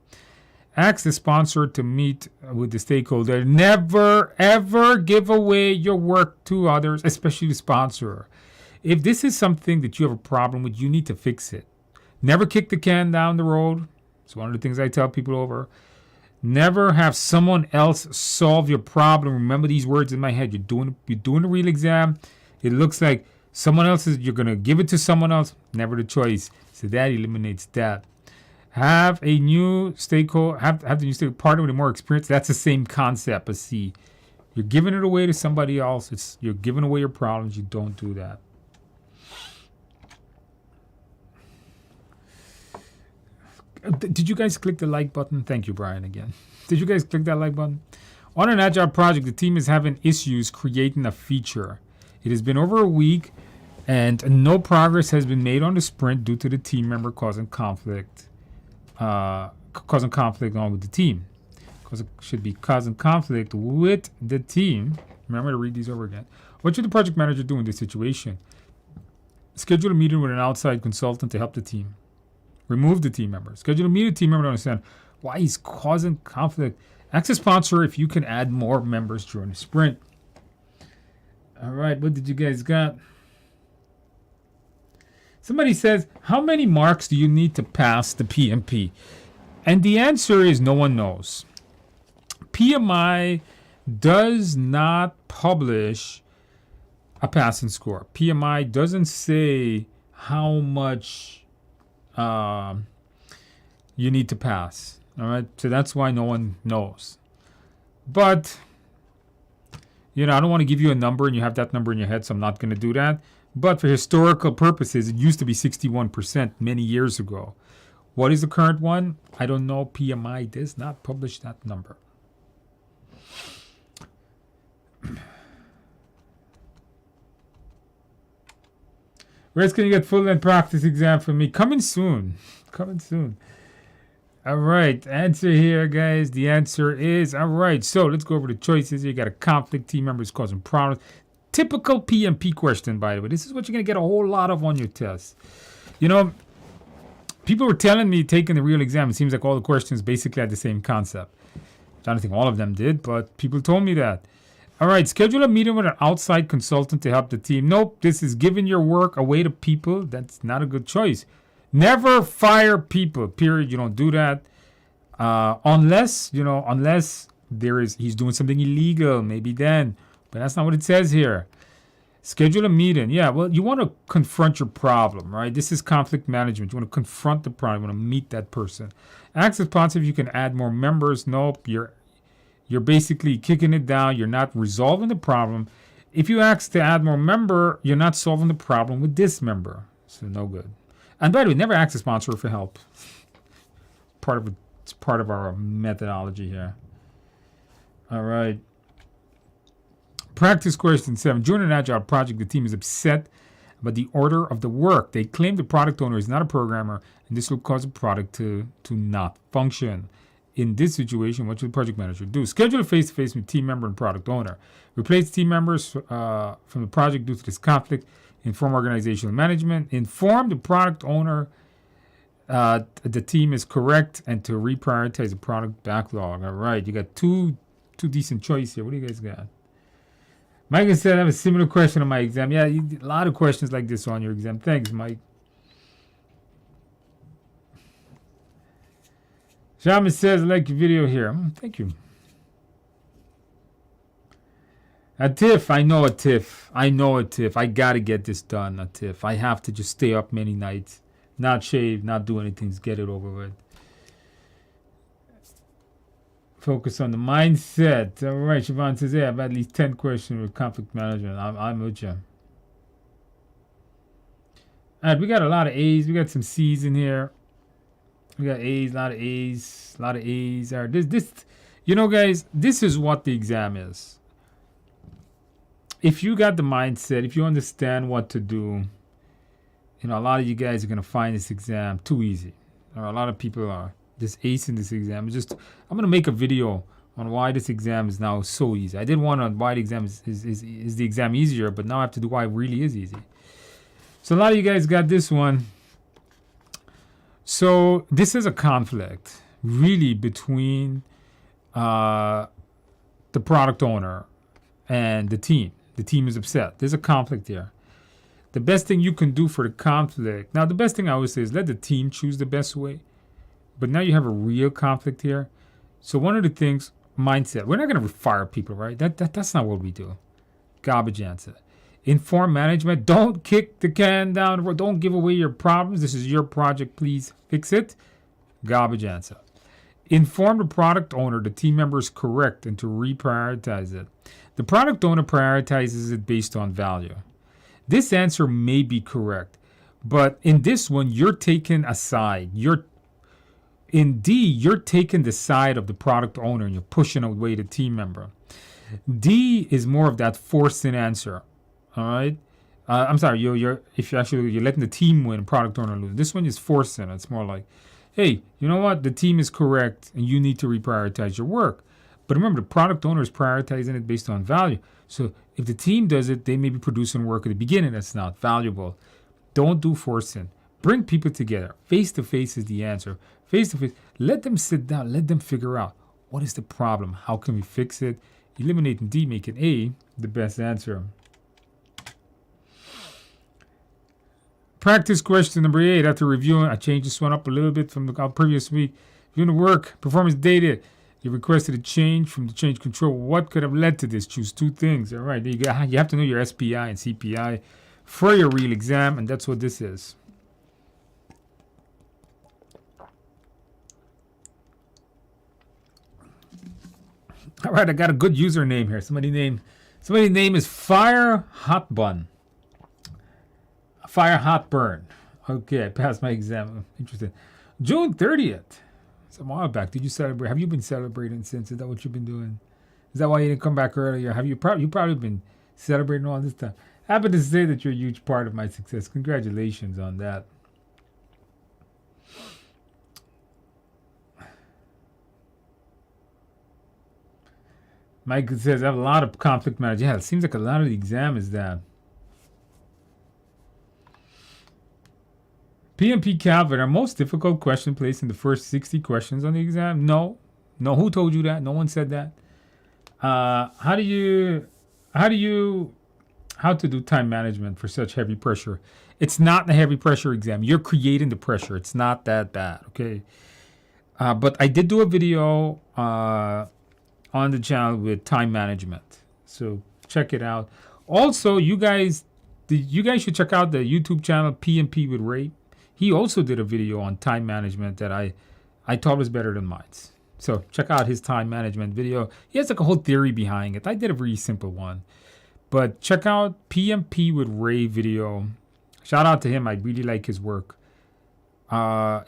Ask the sponsor to meet with the stakeholder. Never, ever give away your work to others, especially the sponsor. If this is something that you have a problem with, you need to fix it. Never kick the can down the road. It's one of the things I tell people over. Never have someone else solve your problem. Remember these words in my head. You're doing a real exam. It looks like someone else you're gonna give it to someone else. Never the choice. So that eliminates that. Have a new stakeholder. Have the new stakeholder partner with more experience. That's the same concept as C. You're giving it away to somebody else. You're giving away your problems. You don't do that. Did you guys click the like button? Thank you, Brian, again. Did you guys click that like button? On an Agile project, the team is having issues creating a feature. It has been over a week, and no progress has been made on the sprint due to the team member causing conflict along with the team. Because it should be causing conflict with the team. Remember to read these over again. What should the project manager do in this situation? Schedule a meeting with an outside consultant to help the team. Remove the team member. Schedule a meeting with the team member to understand why he's causing conflict. Ask a sponsor if you can add more members during the sprint. All right, what did you guys got? Somebody says, how many marks do you need to pass the PMP? And the answer is no one knows. PMI does not publish a passing score. PMI doesn't say how much you need to pass. All right, so that's why no one knows. But I don't want to give you a number and you have that number in your head, so I'm not going to do that. But for historical purposes, it used to be 61% many years ago. What is the current one? I don't know. PMI does not publish that number. Where can you get full-length practice exam from me? Coming soon. Coming soon. All right. Answer here, guys. The answer is, all right. So let's go over the choices. You got a conflict, team members causing problems. Typical PMP question, by the way. This is what you're going to get a whole lot of on your test. People were telling me taking the real exam, it seems like all the questions basically had the same concept. I don't think all of them did, but people told me that. All right, schedule a meeting with an outside consultant to help the team. Nope, this is giving your work away to people. That's not a good choice. Never fire people, period. You don't do that. Unless he's doing something illegal, maybe then. But that's not what it says here. Schedule a meeting. Yeah, well, you want to confront your problem, right? This is conflict management. You want to confront the problem. You want to meet that person. Ask the sponsor if you can add more members. Nope, you're basically kicking it down. You're not resolving the problem. If you ask to add more member, you're not solving the problem with this member. So no good. And by the way, never ask a sponsor for help. It's part of our methodology here. All right. Practice question 7. During an Agile project, the team is upset about the order of the work. They claim the product owner is not a programmer, and this will cause the product to not function. In this situation, what should the project manager do? Schedule a face-to-face with team member and product owner. Replace team members from the project due to this conflict. Inform organizational management. Inform the product owner the team is correct and to reprioritize the product backlog. All right, you got two decent choices here. What do you guys got? Mike said I have a similar question on my exam. Yeah, a lot of questions like this on your exam. Thanks, Mike. Shaman says, I like your video here. Thank you. A TIFF. I know a TIFF. I got to get this done, a TIFF. I have to just stay up many nights, not shave, not do anything, just get it over with. Focus on the mindset. All right, Siobhan says, yeah, I have at least 10 questions with conflict management. I'm with you. All right, we got a lot of A's. We got some C's in here. We got A's, a lot of A's. All right, this, guys, this is what the exam is. If you got the mindset, if you understand what to do, a lot of you guys are going to find this exam too easy. Or a lot of people are just acing this exam. I'm going to make a video on why this exam is now so easy. I did one on why the exam is the exam easier, but now I have to do why it really is easy. So a lot of you guys got this one. So this is a conflict really between the product owner and the team. The team is upset. There's a conflict here. The best thing you can do for the conflict, now the best thing I always say is let the team choose the best way. But now you have a real conflict here. So one of the things, mindset, we're not going to fire people, right? That's not what we do. Garbage answer. Inform management. Don't kick the can down the road. Don't give away your problems. This is your project. Please fix it. Garbage answer. Inform the product owner the team member is correct and to reprioritize it. The product owner prioritizes it based on value. This answer may be correct, but in this one, you're taking a side. In D, you're taking the side of the product owner and you're pushing away the team member. D is more of that forcing answer. All right. I'm sorry. You're letting the team win, product owner lose. This one is forcing. It's more like, hey, you know what? The team is correct, and you need to reprioritize your work. But remember, the product owner is prioritizing it based on value. So if the team does it, they may be producing work at the beginning that's not valuable. Don't do forcing. Bring people together. Face to face is the answer. Face to face. Let them sit down. Let them figure out what is the problem. How can we fix it? Eliminating D, making A the best answer. Practice question number 8. After reviewing, I changed this one up a little bit from the previous week. Viewing the work, performance data. You requested a change from the change control. What could have led to this? Choose 2 things. All right, there you go. You have to know your SPI and CPI for your real exam, and that's what this is. All right, I got a good username here. Somebody's name is Fire Hot Bun. Fire Hot Burn. Okay, I passed my exam. Interesting. June 30th. It's a while back. Did you celebrate? Have you been celebrating since? Is that what you've been doing? Is that why you didn't come back earlier? Have you probably been celebrating all this time? Happy to say that you're a huge part of my success. Congratulations on that. Mike says, I have a lot of conflict management. Yeah, it seems like a lot of the exam is that. PMP Calvin, our most difficult question placed in the first 60 questions on the exam? No. Who told you that? No one said that. How to do time management for such heavy pressure? It's not a heavy pressure exam. You're creating the pressure. It's not that bad, okay? But I did do a video on the channel with time management, so check it out. Also, you guys should check out the YouTube channel PMP with Ray. He also did a video on time management that I thought was better than mine. So check out his time management video. He has like a whole theory behind it. I did a very simple one. But check out PMP with Ray video. Shout out to him. I really like his work.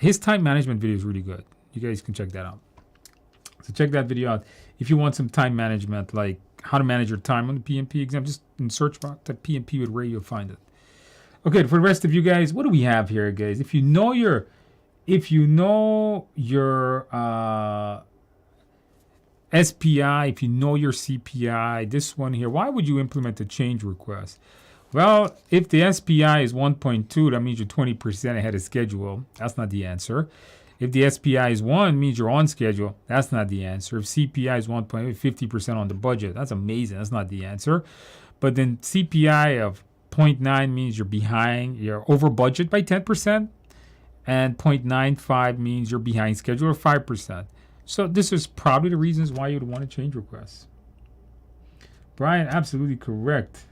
His time management video is really good. You guys can check that out. So check that video out. If you want some time management, like how to manage your time on the PMP exam, just in search box, type PMP with Ray, you'll find it. Okay, for the rest of you guys, what do we have here, guys? If you know your SPI, if you know your CPI, this one here, why would you implement a change request? Well, if the SPI is 1.2, that means you're 20% ahead of schedule. That's not the answer. If the SPI is 1, means you're on schedule. That's not the answer. If CPI is 1.8, 50% on the budget. That's amazing. That's not the answer. But then CPI of 0.9 means you're behind, you're over budget by 10%. And 0.95 means you're behind schedule or 5%. So this is probably the reasons why you'd want to change requests. Brian, absolutely correct.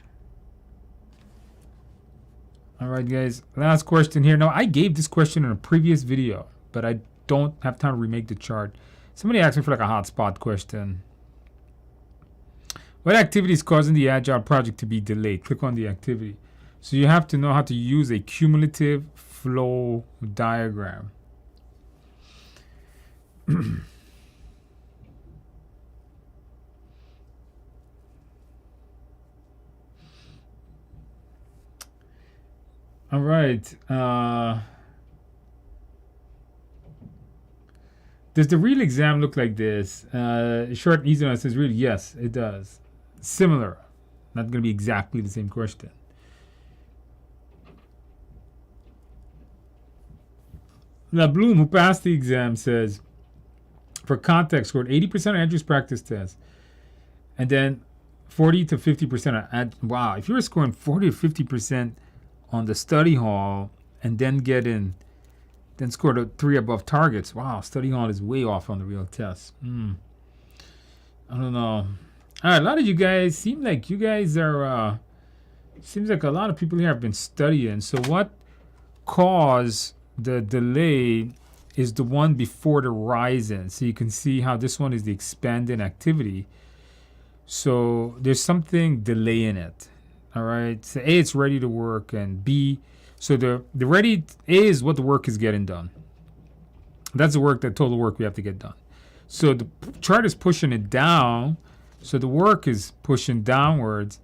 All right, guys. Last question here. Now, I gave this question in a previous video, but I don't have time to remake the chart. Somebody asked me for like a hotspot question. What activity is causing the Agile project to be delayed? Click on the activity. So you have to know how to use a cumulative flow diagram. All right. Does the real exam look like this? Short, easy one says really, yes, it does. Similar. Not going to be exactly the same question. Now, Bloom, who passed the exam, says, for context, scored 80% on Andrew's practice test. And then 40 to 50% on, wow, if you were scoring 40 to 50% on the study hall and then getting then scored a 3 above targets. Wow, study hall is way off on the real test. I don't know. All right, a lot of you guys seem like you guys are. Seems like a lot of people here have been studying. So what caused the delay is the one before the rising. So you can see how this one is the expanding activity. So there's something delaying it. All right. So A, it's ready to work, and B, so the ready A is what the work is getting done. That's the work, that total work we have to get done. So the chart is pushing it down. So the work is pushing downwards,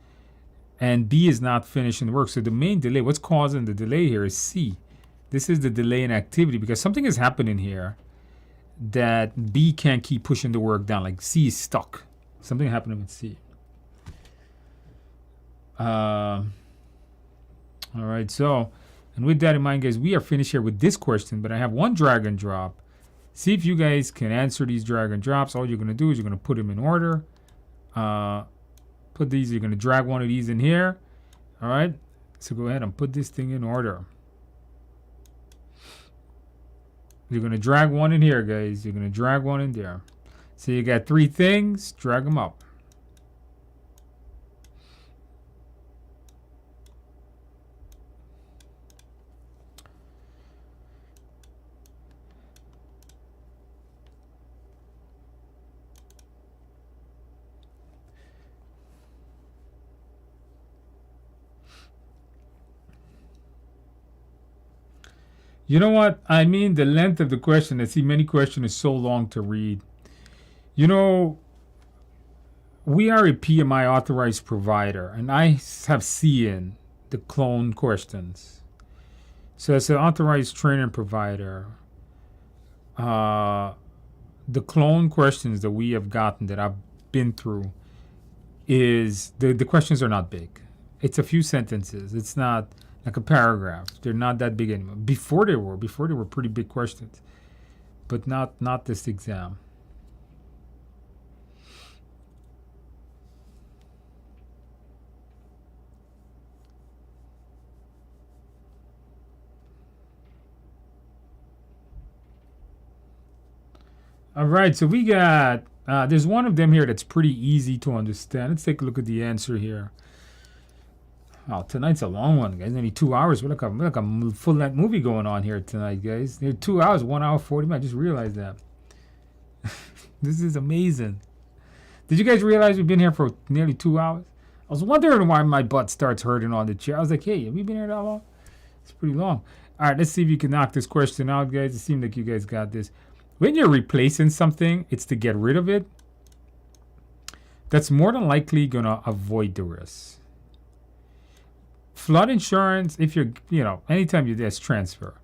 and B is not finishing the work. So the main delay, what's causing the delay here is C. This is the delay in activity because something is happening here that B can't keep pushing the work down. Like C is stuck. Something happening with C. All right, so, and with that in mind, guys, we are finished here with this question, but I have one drag and drop. See if you guys can answer these drag and drops. All you're going to do is you're going to put them in order. Put these, you're going to drag one of these in here. All right, so go ahead and put this thing in order. You're going to drag one in here, guys. You're going to drag one in there. So you got 3 things, drag them up. You know what? I mean, the length of the question, I see many questions is so long to read. You know, we are a PMI authorized provider, and I have seen the clone questions. So as an authorized training provider, the clone questions that we have gotten, that I've been through, is the questions are not big. It's a few sentences. It's not like a paragraph. They're not that big anymore. Before they were pretty big questions, but not this exam. All right, so we got, there's one of them here that's pretty easy to understand. Let's take a look at the answer here. Oh, tonight's a long one, guys. Only 2 hours. We're like a full-length movie going on here tonight, guys. They're 2 hours, 1 hour, 40 minutes. I just realized that. This is amazing. Did you guys realize we've been here for nearly 2 hours? I was wondering why my butt starts hurting on the chair. I was like, hey, have we been here that long? It's pretty long. All right, let's see if you can knock this question out, guys. It seems like you guys got this. When you're replacing something, it's to get rid of it. That's more than likely going to avoid the risk. Flood insurance, if you're, anytime you there's transfer.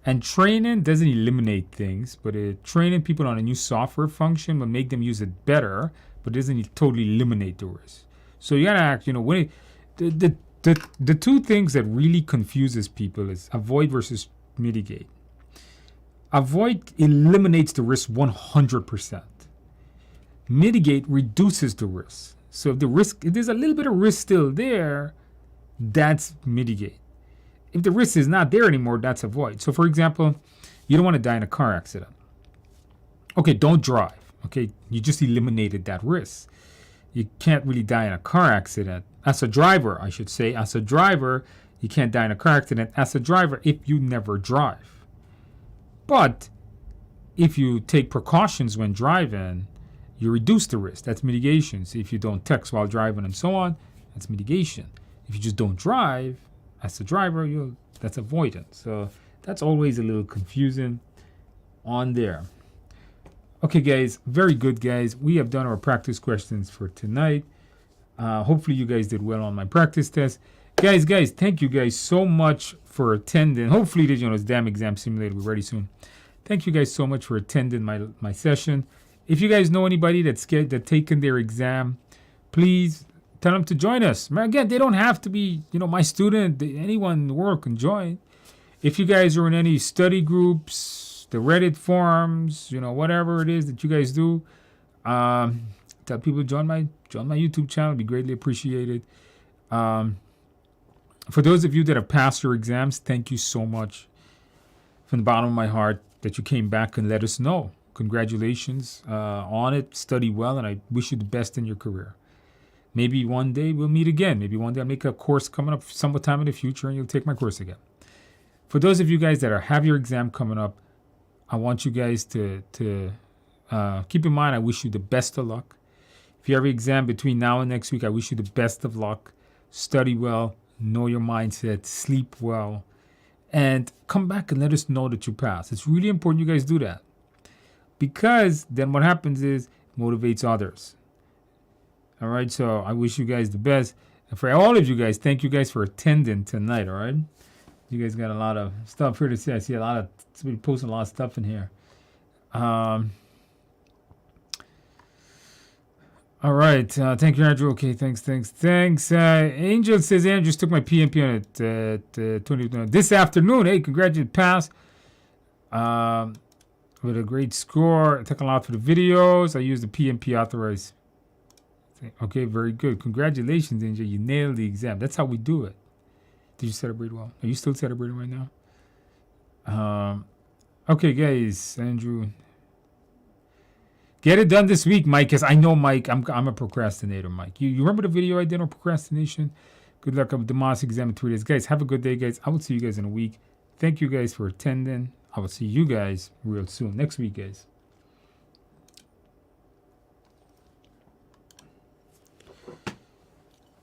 And training doesn't eliminate things, but training people on a new software function will make them use it better, but it doesn't totally eliminate the risk. So you gotta act, when the 2 things that really confuses people is avoid versus mitigate. Avoid eliminates the risk 100%. Mitigate reduces the risk. So if there's a little bit of risk still there, that's mitigate. If the risk is not there anymore, that's avoid. So for example, you don't want to die in a car accident. Okay, don't drive. Okay, you just eliminated that risk. You can't really die in a car accident. As a driver, I should say, as a driver, you can't die in a car accident as a driver if you never drive. But if you take precautions when driving, you reduce the risk. That's mitigation. So if you don't text while driving and so on, that's mitigation. If you just don't drive, as a driver, that's avoidance. So that's always a little confusing on there. Okay, guys, very good, guys. We have done our practice questions for tonight. Hopefully you guys did well on my practice test. Guys, thank you guys so much for attending. Hopefully, this damn exam simulator will be ready soon. Thank you guys so much for attending my session. If you guys know anybody that's taken their exam, please tell them to join us. Again, they don't have to be, my student. Anyone in the world can join. If you guys are in any study groups, the Reddit forums, whatever it is that you guys do, tell people to join my YouTube channel. It'd be greatly appreciated. For those of you that have passed your exams, thank you so much. from the bottom of my heart that you came back and let us know. Congratulations on it. Study well, and I wish you the best in your career. Maybe one day we'll meet again. Maybe one day I'll make a course coming up sometime in the future, and you'll take my course again. For those of you guys that have your exam coming up, I want you guys to keep in mind, I wish you the best of luck. If you have an exam between now and next week, I wish you the best of luck. Study well, know your mindset, sleep well, and come back and let us know that you passed. It's really important you guys do that, because then what happens is it motivates others. All right, so I wish you guys the best. And for all of you guys, thank you guys for attending tonight, all right? You guys got a lot of stuff here to see. I see a lot of, somebody posting a lot of stuff in here. All right. Thank you, Andrew. Okay, thanks. Angel says, Andrew just took my PMP on it 20 this afternoon. Hey, congratulations, pass. With a great score. I took a lot for the videos. I used the PMP authorized. Okay, very good. Congratulations, Angel. You nailed the exam. That's how we do it. Did you celebrate well? Are you still celebrating right now? Okay, guys. Andrew. Get it done this week, Mike, because I know, Mike, I'm a procrastinator, Mike. You remember the video I did on procrastination? Good luck with the Mock Exam in 3 days. Guys, have a good day, guys. I will see you guys in a week. Thank you guys for attending. I will see you guys real soon. Next week, guys.